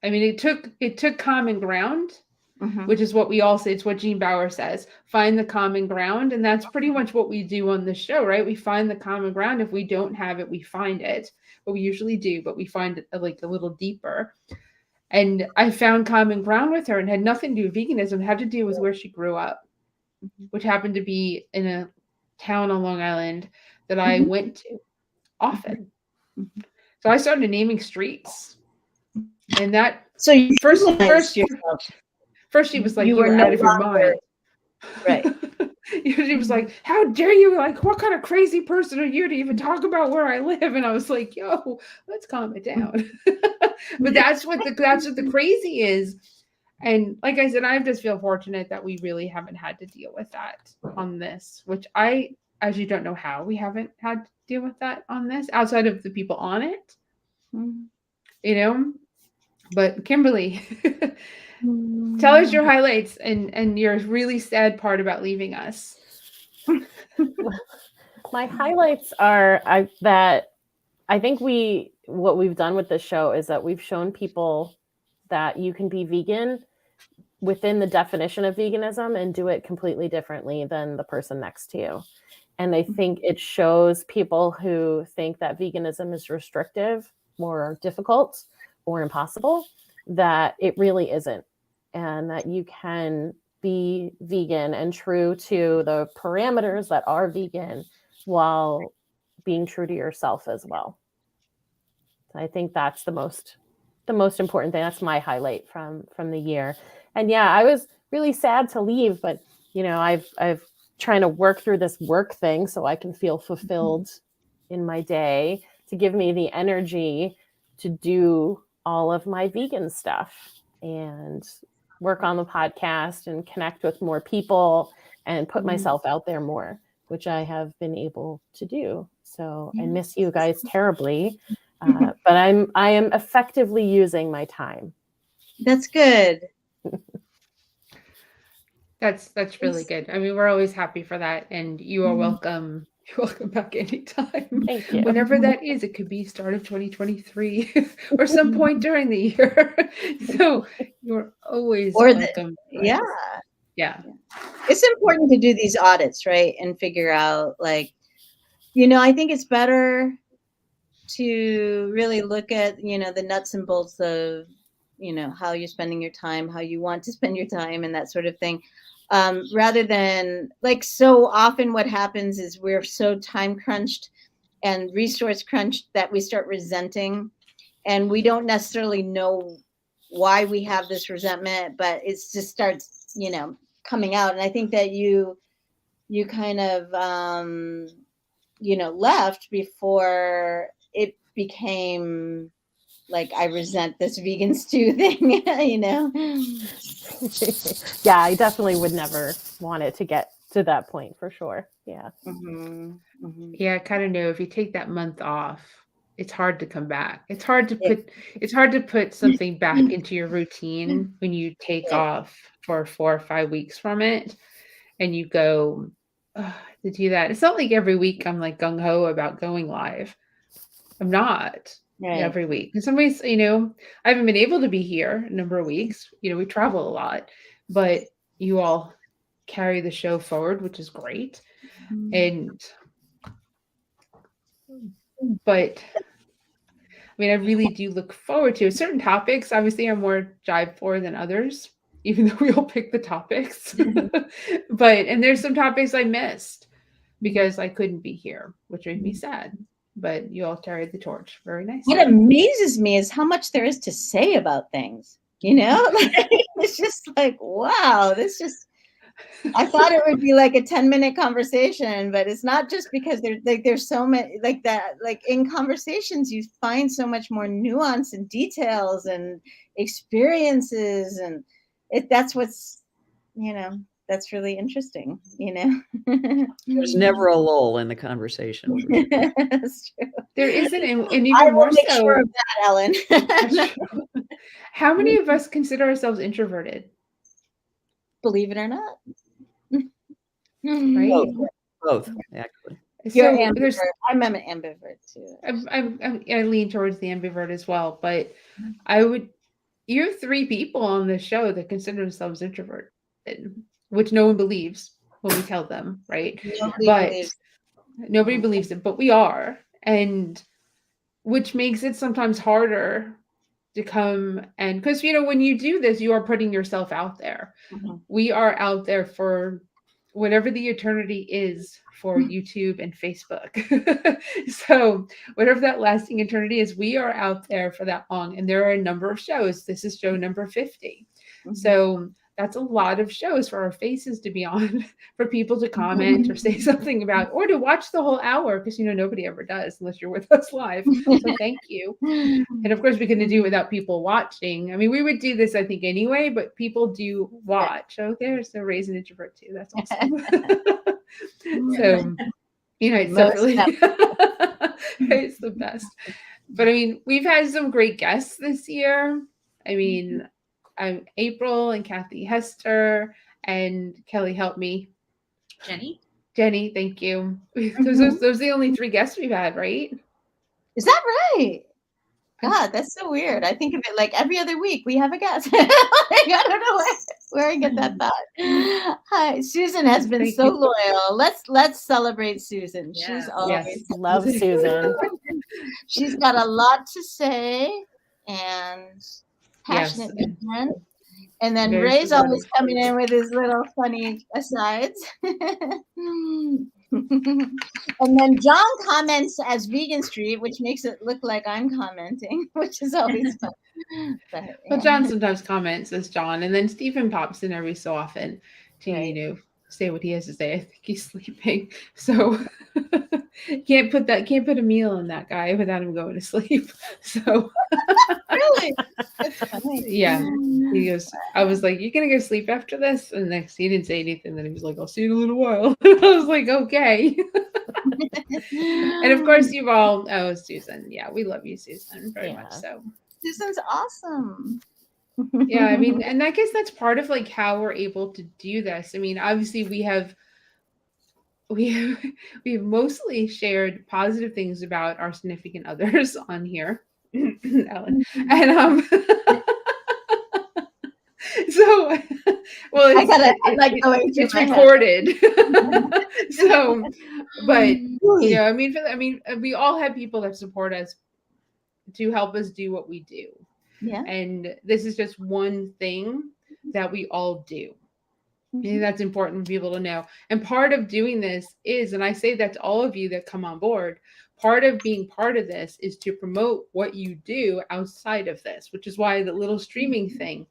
Speaker 1: I mean it took common ground,
Speaker 2: Mhm.
Speaker 1: which is what we all say. It's what Gene Bauer says, find the common ground. And that's pretty much what we do on this show, right? We find the common ground. If we don't have it, we find it. But we usually do, but we find it like a little deeper. And I found common ground with her and had nothing to do with veganism. It had to do with where she grew up, which happened to be in a town on Long Island that I
Speaker 2: Mhm.
Speaker 1: went to often.
Speaker 2: Mhm.
Speaker 1: So I started naming streets. And that
Speaker 2: So you
Speaker 1: first
Speaker 2: humanized yourself.
Speaker 1: she was like,
Speaker 2: You
Speaker 1: "You
Speaker 2: were
Speaker 1: were
Speaker 2: no
Speaker 1: out of your
Speaker 2: longer
Speaker 1: mind."
Speaker 2: right.
Speaker 1: She was like, "How dare you? Like, what kind of crazy person are you to even talk about where I live?" And I was like, "Yo, let's calm it down." But that's what the crazy is. And like I said, I just feel fortunate that we really haven't had to deal with that on this, which I actually don't know how we haven't had to deal with that on this outside of the people on it,
Speaker 2: Mhm.
Speaker 1: you know. But Kimberly, tell us your highlights and your really sad part about leaving us.
Speaker 5: My highlights are that I think what we've done with this show is that we've shown people that you can be vegan within the definition of veganism and do it completely differently than the person next to you. And I think it shows people who think that veganism is restrictive or difficult or impossible that it really isn't, and that you can be vegan and true to the parameters that are vegan while being true to yourself as well. So I think that's the most important thing. That's my highlight from the year. And yeah, I was really sad to leave, but you know, I've trying to work through this work thing so I can feel fulfilled in my day to give me the energy to do all of my vegan stuff and work on the podcast and connect with more people and put myself out there more, which I have been able to do. So I miss you guys terribly. But I am effectively using my time.
Speaker 2: That's good.
Speaker 1: That's really good. I mean, we're always happy for that, and you are welcome. You're welcome back anytime.
Speaker 5: Thank you.
Speaker 1: Whenever that is, it could be start of 2023 or some point during the year. So you're always welcome.
Speaker 2: Yeah.
Speaker 1: Yeah.
Speaker 2: It's important to do these audits, right? And figure out, like, you know, I think it's better to really look at, you know, the nuts and bolts of, you know, how you're spending your time, how you want to spend your time, and that sort of thing. Rather than, like, so often what happens is we're so time crunched and resource crunched that we start resenting, and we don't necessarily know why we have this resentment, but it just starts, you know, coming out. And I think that you kind of, you know, left before it became like, I resent this vegan stew thing, you know?
Speaker 5: Yeah, I definitely would never want it to get to that point for sure. Yeah.
Speaker 1: Yeah, I kind of know if you take that month off, it's hard to come back. It's hard to put something back into your routine when you take
Speaker 2: Right.
Speaker 1: off for 4 or 5 weeks from it and you go to do that. It's not like every week I'm like gung ho about going live. I'm not.
Speaker 2: Right.
Speaker 1: every week. In some ways, I haven't been able to be here a number of weeks. We travel a lot, but you all carry the show forward, which is great. And but I really do look forward to it. Certain topics, obviously, I'm more jive for than others, even though we all pick the topics. And there's some topics I missed because I couldn't be here, which made me sad. But you all carried the torch very nicely.
Speaker 2: What amazes me is how much there is to say about things. It's just like, wow, I thought it would be like a 10-minute conversation, but it's not, just because there's so many like that. Like in conversations, you find so much more nuance and details and experiences, and that's what's, that's really interesting.
Speaker 3: There's never a lull in the conversation.
Speaker 2: That's true.
Speaker 1: There isn't, and even
Speaker 2: I will
Speaker 1: more
Speaker 2: make
Speaker 1: so.
Speaker 2: sure of that, Ellen.
Speaker 1: How many of us consider ourselves introverted?
Speaker 2: Believe it or not.
Speaker 1: Right?
Speaker 3: Both, actually.
Speaker 2: You're ambivert. I'm an ambivert too.
Speaker 1: I lean towards the ambivert as well, but you have 3 people on the show that consider themselves introverted, which no one believes when we tell them, right? Nobody believes it, but we are, and which makes it sometimes harder to come and, because when you do this, you are putting yourself out there. We are out there for whatever the eternity is for YouTube and Facebook. So whatever that lasting eternity is, we are out there for that long. And there are a number of shows. This is show number 50. So that's a lot of shows for our faces to be on, for people to comment or say something about, or to watch the whole hour, because nobody ever does unless you're with us live. So thank you. And of course, we couldn't do it without people watching. We would do this, I think, anyway, but people do watch. Oh, there's the Raise an Introvert too. That's awesome. So, it's definitely it's the best. But we've had some great guests this year. April and Kathy Hester and Kelly, help me.
Speaker 4: Jenny,
Speaker 1: thank you. Those are the only 3 guests we've had, right?
Speaker 2: Is that right? God, that's so weird. I think of it like every other week we have a guest. I don't know where I get that thought. Hi, Susan has been so loyal. Let's celebrate Susan.
Speaker 4: Yeah.
Speaker 2: She's always
Speaker 5: Love Susan.
Speaker 2: She's got a lot to say and passionate man. And then
Speaker 1: Very
Speaker 2: Ray's
Speaker 1: supportive.
Speaker 2: always coming in with his little funny asides. And then John comments as Vegan Street, which makes it look like I'm commenting, which is always fun. But,
Speaker 1: Well, John sometimes comments as John, and then Stephen pops in every so often to say what he has to say. I think he's sleeping, so can't put a meal in that guy without him going to sleep. So
Speaker 2: really, that's funny.
Speaker 1: Yeah, he goes. I was like, "You gonna go sleep after this?" And next, he didn't say anything. Then he was like, "I'll see you in a little while." I was like, "Okay." And of course, you've all. Oh, Susan. Yeah, we love you, Susan, very much so.
Speaker 2: Susan's awesome.
Speaker 1: Yeah, and I guess that's part of like how we're able to do this. Obviously we have mostly shared positive things about our significant others on here, Ellen, and so well, it's recorded. So, but we all have people that support us to help us do what we do.
Speaker 2: Yeah.
Speaker 1: And this is just one thing that we all do. And that's important for people to know. And part of doing this is, and I say that to all of you that come on board, part of being part of this is to promote what you do outside of this, which is why the little streaming thing,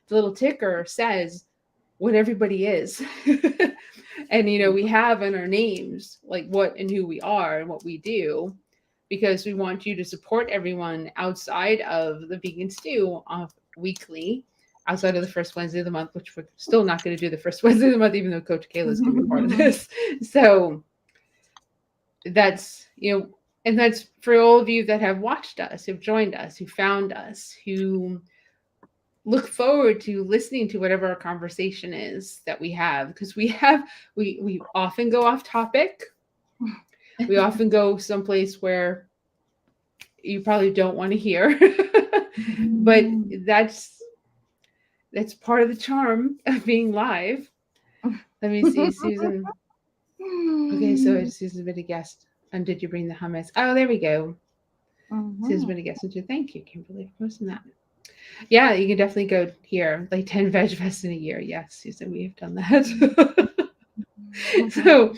Speaker 1: the little ticker says what everybody is. And, we have in our names, like what and who we are and what we do, because we want you to support everyone outside of the Vegan Stew weekly, outside of the first Wednesday of the month, which we're still not going to do the first Wednesday of the month, even though Coach Kayla's going to be part of this. So that's, and that's for all of you that have watched us, who've joined us, who found us, who look forward to listening to whatever our conversation is that we have, because we often go off topic. We often go someplace where, you probably don't want to hear. But that's part of the charm of being live. Let me see, Susan. Okay, so Susan's been a guest. And did you bring the hummus? Oh, there we go. Susan's been a guest. Thank you, Kimberly, for posting that. Yeah, you can definitely go here, like 10 Veg Fests in a year. Yes, Susan, we've done that. So,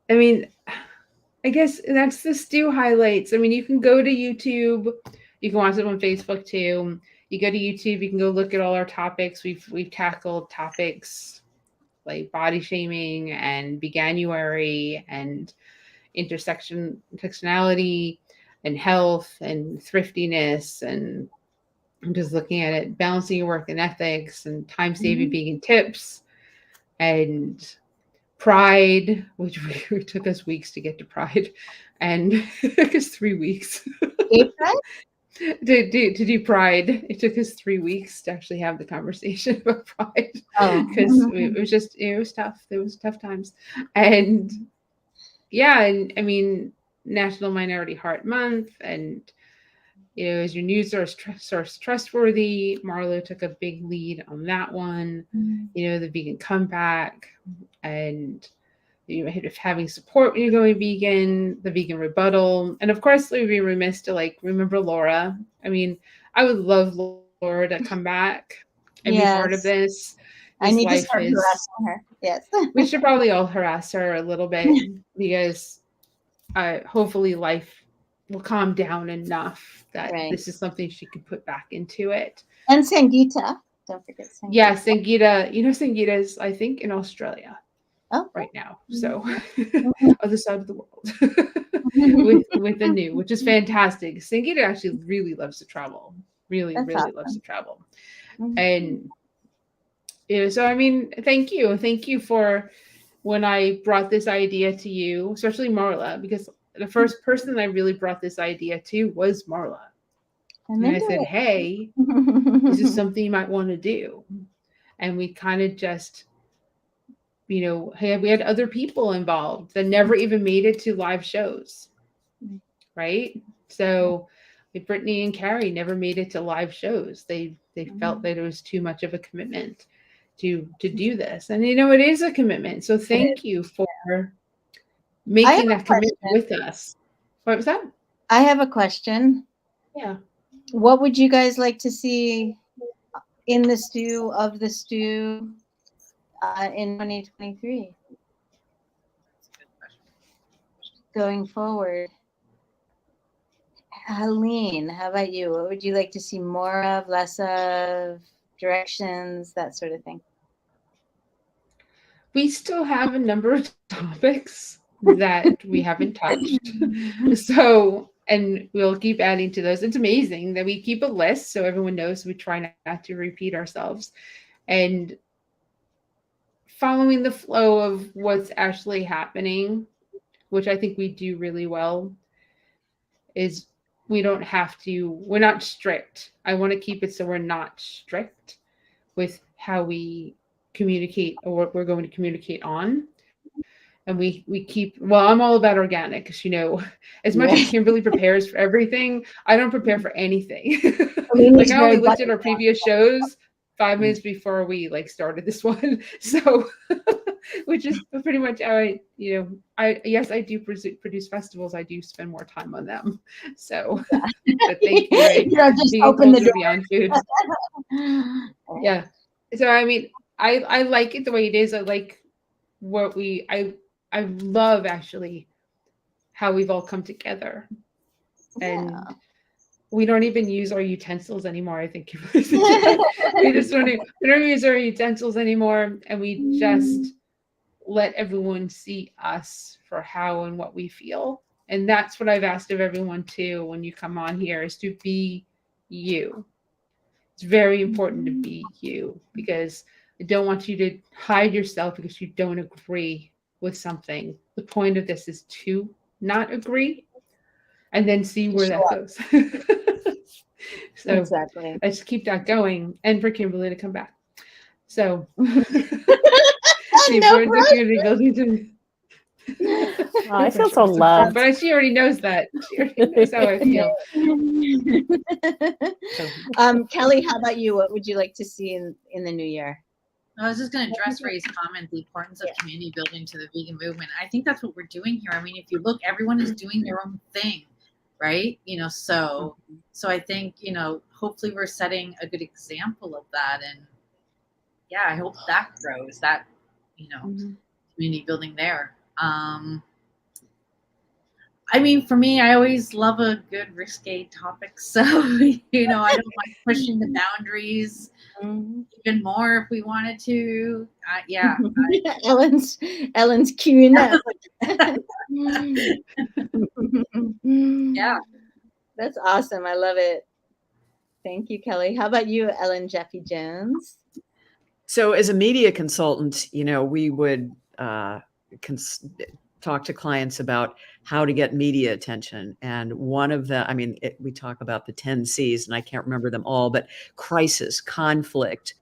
Speaker 1: I mean, I guess that's the stew highlights. I mean, you can go to YouTube. You can watch it on Facebook too. You go to YouTube, you can go look at all our topics. We've tackled topics like body shaming and veganuary and intersectionality and health and thriftiness, and I'm just looking at it, balancing your work and ethics and time-saving vegan tips and pride, which we took us weeks to get to pride, and it took us 3 weeks to do pride. It took us 3 weeks to actually have the conversation about pride because it was tough. There was tough times, and yeah, and I mean, National Minority Heart Month, and is your news source trustworthy? Marlo took a big lead on that one. The vegan comeback, and having support when you're going vegan, the vegan rebuttal, and of course we'd be remiss to remember Laura. I mean, I would love Laura to come back and be part of this.
Speaker 2: I need to start harassing her. Yes,
Speaker 1: we should probably all harass her a little bit because hopefully life will calm down enough that this is something she could put back into it.
Speaker 2: And Sangeeta, don't forget Sangeeta.
Speaker 1: Yeah, Sangeeta. Sangeeta's, I think, in Australia right now. So other side of the world with the new, which is fantastic. Sangeeta actually really loves to travel. Really loves to travel. And so I mean, thank you for when I brought this idea to you, especially Marla, because the first person I really brought this idea to was Marla. And I said, hey, this is something you might want to do. And we kind of just, we had other people involved that never even made it to live shows, right? So Brittany and Carrie never made it to live shows. They felt that it was too much of a commitment to do this. And it is a commitment. So thank you for making that commitment with us. What was that?
Speaker 2: I have a question.
Speaker 1: Yeah.
Speaker 2: What would you guys like to see in the stew in 2023? Going forward. Helene, how about you? What would you like to see more of, less of, directions, that sort of thing?
Speaker 1: We still have a number of topics that we haven't touched. So, and we'll keep adding to those. It's amazing that we keep a list so everyone knows. We try not to repeat ourselves. And following the flow of what's actually happening, which I think we do really well, is we're not strict. I want to keep it so we're not strict with how we communicate or what we're going to communicate on. And we keep, I'm all about organic because, as much as Kimberly prepares for everything, I don't prepare for anything. I only looked at our previous shows 5 minutes before we started this one. So, which is pretty much how I do produce festivals. I do spend more time on them. So, but thank you. Right?
Speaker 2: Just open the door.
Speaker 1: Beyond food. Yeah. So, I mean, I like it the way it is. I like what I love actually how we've all come together, and we don't even use our utensils anymore. I think we don't use our utensils anymore, and we just let everyone see us for how and what we feel. And that's what I've asked of everyone too when you come on here, is to be you. It's very important to be you, because I don't want you to hide yourself because you don't agree with something. The point of this is to not agree and then see where that goes. So
Speaker 2: exactly.
Speaker 1: I just keep that going, and for Kimberly to come back. So
Speaker 2: no
Speaker 5: I feel so loved.
Speaker 1: But she already knows that. She already knows how I feel.
Speaker 2: Kelly, how about you? What would you like to see in the new year?
Speaker 4: I was just going to address Ray's comment, the importance of community building to the vegan movement. I think that's what we're doing here. I mean, if you look, everyone is doing their own thing, right? So I think, hopefully we're setting a good example of that. And yeah, I hope that grows, that, community building there. I mean, for me, I always love a good risque topic. So, I don't mind pushing the boundaries even more if we wanted to. Yeah.
Speaker 2: Ellen's queuing up.
Speaker 4: Yeah.
Speaker 2: That's awesome. I love it. Thank you, Kelly. How about you, Ellen Jeffy Jones?
Speaker 3: So as a media consultant, we would talk to clients about how to get media attention. And one of the, we talk about the 10 C's, and I can't remember them all, but crisis, conflict,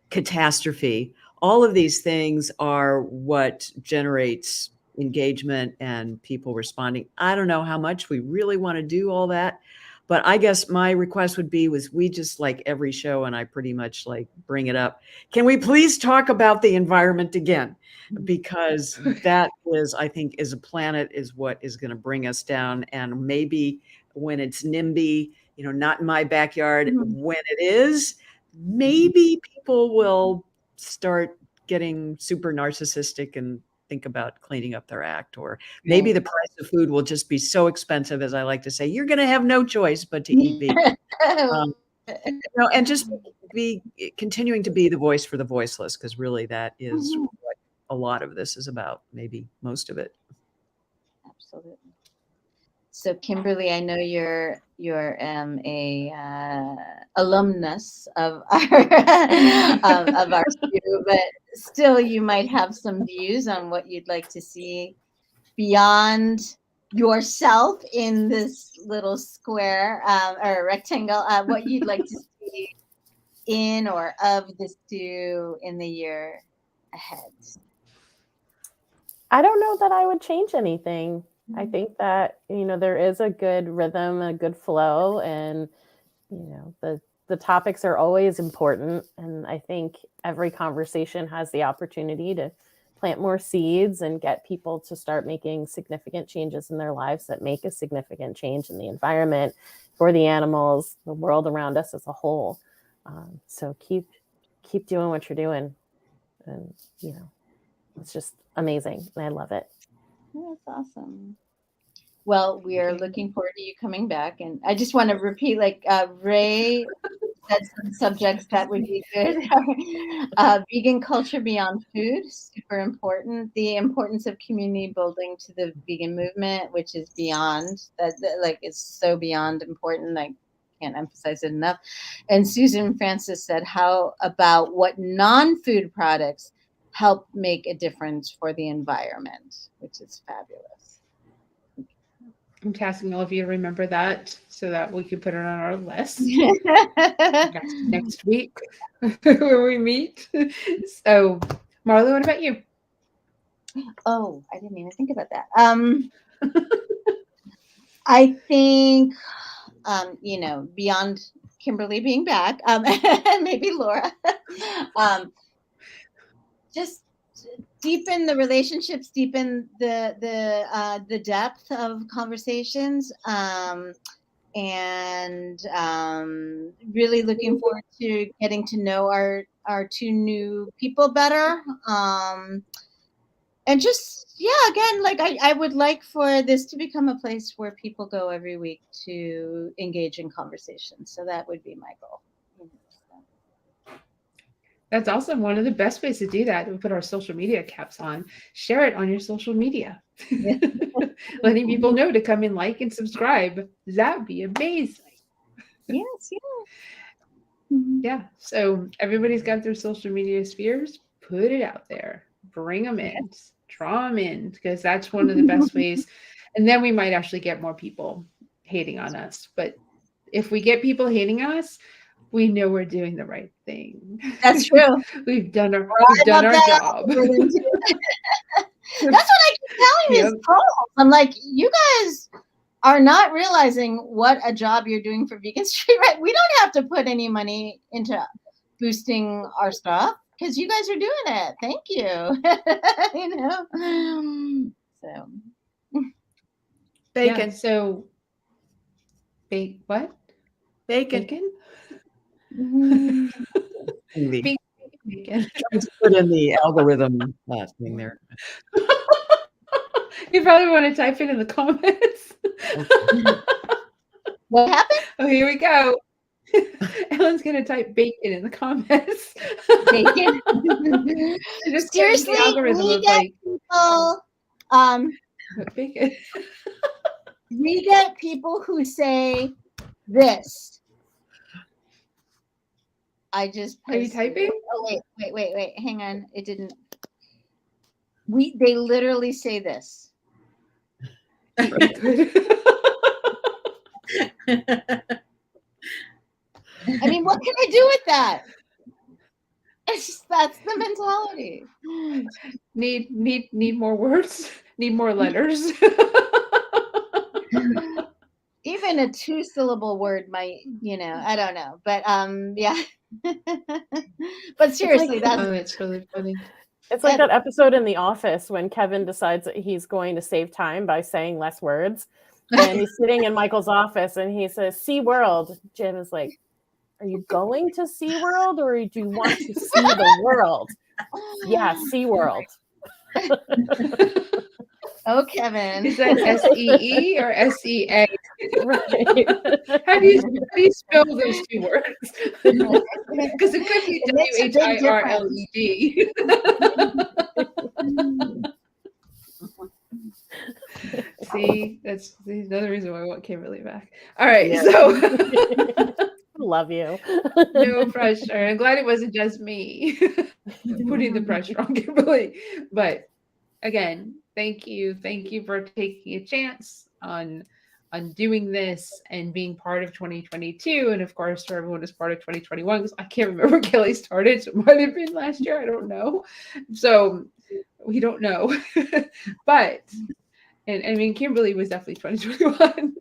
Speaker 3: catastrophe, all of these things are what generates engagement and people responding. I don't know how much we really want to do all that, but I guess my request would be we just, like every show, and I pretty much bring it up. Can we please talk about the environment again? Because that is, I think, as a planet is what is going to bring us down. And maybe when it's NIMBY, not in my backyard, when it is, maybe people will start getting super narcissistic and think about cleaning up their act, or maybe the price of food will just be so expensive, as I like to say, you're going to have no choice but to eat vegan. And just be continuing to be the voice for the voiceless, because really that is what a lot of this is about, maybe most of it.
Speaker 2: Absolutely. So Kimberly, I know you're a alumnus of our school, but still you might have some views on what you'd like to see beyond yourself in this little square or rectangle, what you'd like to see in or of the stew in the year ahead.
Speaker 5: I don't know that I would change anything. I think that, there is a good rhythm, a good flow, and, the topics are always important. And I think every conversation has the opportunity to plant more seeds and get people to start making significant changes in their lives that make a significant change in the environment, for the animals, the world around us as a whole. So keep doing what you're doing. And, it's just amazing. And I love it.
Speaker 2: That's awesome. Well, we are looking forward to you coming back. And I just want to repeat, Ray said some subjects that would be good. Vegan culture beyond food, super important. The importance of community building to the vegan movement, which is beyond that, it's so beyond important. I can't emphasize it enough. And Susan Francis said, how about what non-food products help make a difference for the environment, which is fabulous.
Speaker 1: I'm tasking all of you to remember that so that we can put it on our list next week when we meet. So, Marla, what about you?
Speaker 2: Oh, I didn't even think about that. I think, beyond Kimberly being back, and maybe Laura, just deepen the relationships, deepen the depth of conversations, and really looking forward to getting to know our two new people better. And just, again, I would like for this to become a place where people go every week to engage in conversation. So that would be my goal.
Speaker 1: That's awesome. One of the best ways to do that, we put our social media caps on, share it on your social media. Letting people know to come and like and subscribe. That'd be amazing.
Speaker 2: Yes,
Speaker 1: Yeah. So everybody's got their social media spheres. Put it out there. Bring them in. Draw them in, because that's one of the best ways. And then we might actually get more people hating on us. But if we get people hating on us, we know we're doing the right thing.
Speaker 2: That's true.
Speaker 1: We've done our job.
Speaker 2: That's what I keep telling these trolls. I'm like, you guys are not realizing what a job you're doing for Vegan Street, right? We don't have to put any money into boosting our stuff because you guys are doing it. Thank you. You know, so
Speaker 3: Bacon.
Speaker 1: Yeah, so what?
Speaker 3: Bacon.
Speaker 1: Bacon?
Speaker 3: The-
Speaker 1: Bacon.
Speaker 3: Trying to put in the algorithm thing there.
Speaker 1: You probably want to type it in the comments.
Speaker 2: what happened?
Speaker 1: Oh, here we go. Ellen's gonna type bacon in the comments.
Speaker 2: Bacon.
Speaker 1: Just
Speaker 2: Seriously,
Speaker 1: the algorithm
Speaker 2: we
Speaker 1: of
Speaker 2: get
Speaker 1: like
Speaker 2: people.
Speaker 1: bacon.
Speaker 2: We get people who say this. I just
Speaker 1: Are you
Speaker 2: posted
Speaker 1: typing?
Speaker 2: it. Oh wait. Hang on. It didn't. They literally say this. I mean, what can I do with that? It's just, that's the mentality.
Speaker 1: Need more words? Need more letters?
Speaker 2: Even a 2-syllable word might, I don't know. But yeah. But seriously,
Speaker 1: that's really funny.
Speaker 5: It's like that episode in The Office when Kevin decides that he's going to save time by saying less words. And he's sitting in Michael's office and he says, SeaWorld. Jim is like, are you going to SeaWorld or do you want to see the world? Yeah, SeaWorld.
Speaker 2: Oh, Kevin.
Speaker 1: Is that SEE or SEA?
Speaker 5: Right.
Speaker 1: How do you spell those two words? Because it could be WHIRLED. See, that's another reason why I want Kimberly back. All right, so
Speaker 5: love you.
Speaker 1: No pressure. I'm glad it wasn't just me putting the pressure on Kimberly. But again, thank you for taking a chance on doing this and being part of 2022, and of course for everyone who's part of 2021, because I can't remember when Kelly started, so it might have been last year, I don't know, so we don't know. But and I mean, Kimberly was definitely 2021,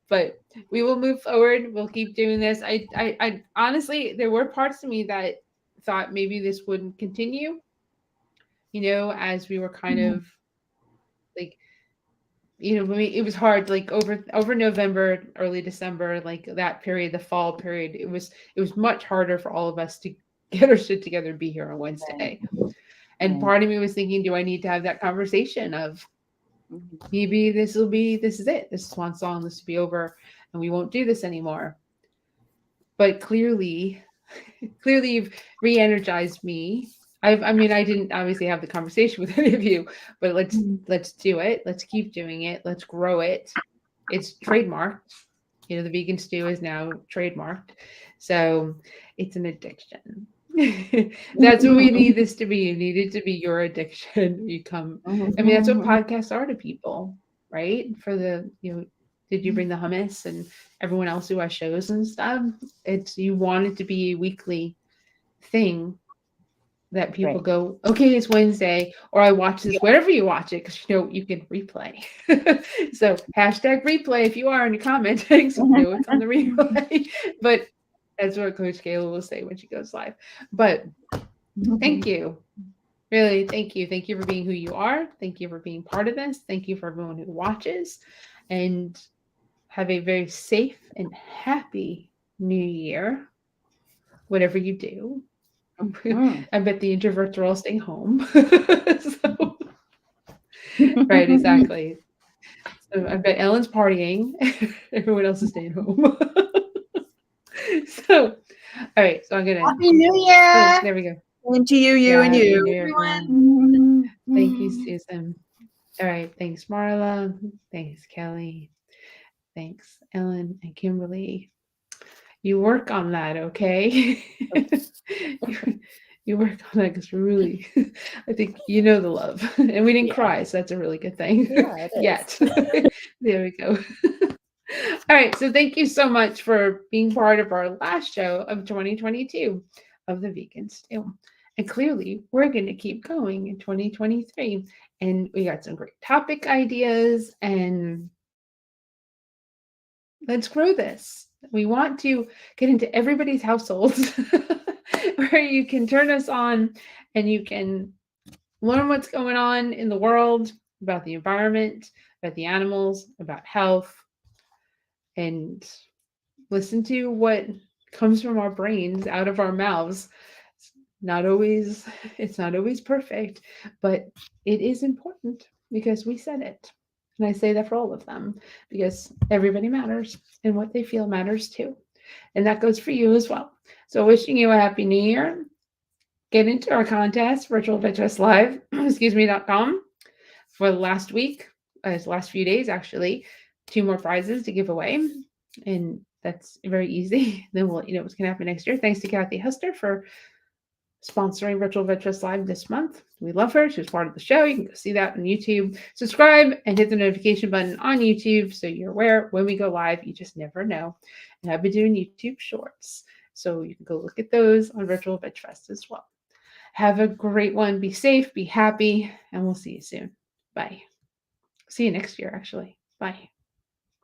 Speaker 1: but we will move forward. We'll keep doing this. I honestly, there were parts of me that thought maybe this wouldn't continue, as we were kind of like, it was hard, like over November, early December, like that period, the fall period, it was much harder for all of us to get our shit together and be here on Wednesday. And part of me was thinking, do I need to have that conversation of maybe this is it. This is swan song. This will be over and we won't do this anymore. But clearly you've re-energized me. I mean, I didn't obviously have the conversation with any of you, but let's do it. Let's keep doing it. Let's grow it. It's trademarked. The vegan stew is now trademarked. So it's an addiction. That's what we need this to be. You need it to be your addiction. You come. I mean, that's what podcasts are to people, right? For the, did you bring the hummus and everyone else who has shows and stuff? You want it to be a weekly thing that people go, okay, it's Wednesday, or I watch this wherever you watch it, because you can replay. So #replay if you are in your commenting, so it's on the replay. But that's what Coach Kayla will say when she goes live. But thank you. Really, thank you. Thank you for being who you are. Thank you for being part of this. Thank you for everyone who watches. And have a very safe and happy new year, whatever you do. I bet the introverts are all staying home. So, right, exactly. So I bet Ellen's partying. Everyone else is staying home. So, all right. So I'm gonna.
Speaker 2: Happy New Year.
Speaker 1: There we go.
Speaker 3: And to you, and you.
Speaker 2: Everyone.
Speaker 1: Thank you, Susan. All right. Thanks, Marla. Thanks, Kelly. Thanks, Ellen and Kimberly. You work on that, okay? You work on that because really, I think the love. And we didn't cry, so that's a really good thing.
Speaker 5: Yeah,
Speaker 1: yet. There we go. All right. So thank you so much for being part of our last show of 2022 of the Vegan Stew. And clearly, we're going to keep going in 2023. And we got some great topic ideas, and let's grow this. We want to get into everybody's households where you can turn us on and you can learn what's going on in the world, about the environment, about the animals, about health, and listen to what comes from our brains out of our mouths. It's not always perfect, but it is important because we said it. And I say that for all of them because everybody matters and what they feel matters too. And that goes for you as well. So wishing you a happy new year. Get into our contest, virtualvegfestlive, .com for the last week, last few days actually, 2 more prizes to give away. And that's very easy. Then we'll let you know what's going to happen next year. Thanks to Kathy Hester for sponsoring Virtual Veg Fest Live this month. We love her. She was part of the show. You can go see that on YouTube. Subscribe and hit the notification button on YouTube so you're aware when we go live. You just never know. And I've been doing YouTube shorts, so you can go look at those on Virtual Veg Fest as well. Have a great one. Be safe, be happy, and we'll see you soon. Bye. See you next year, actually. Bye.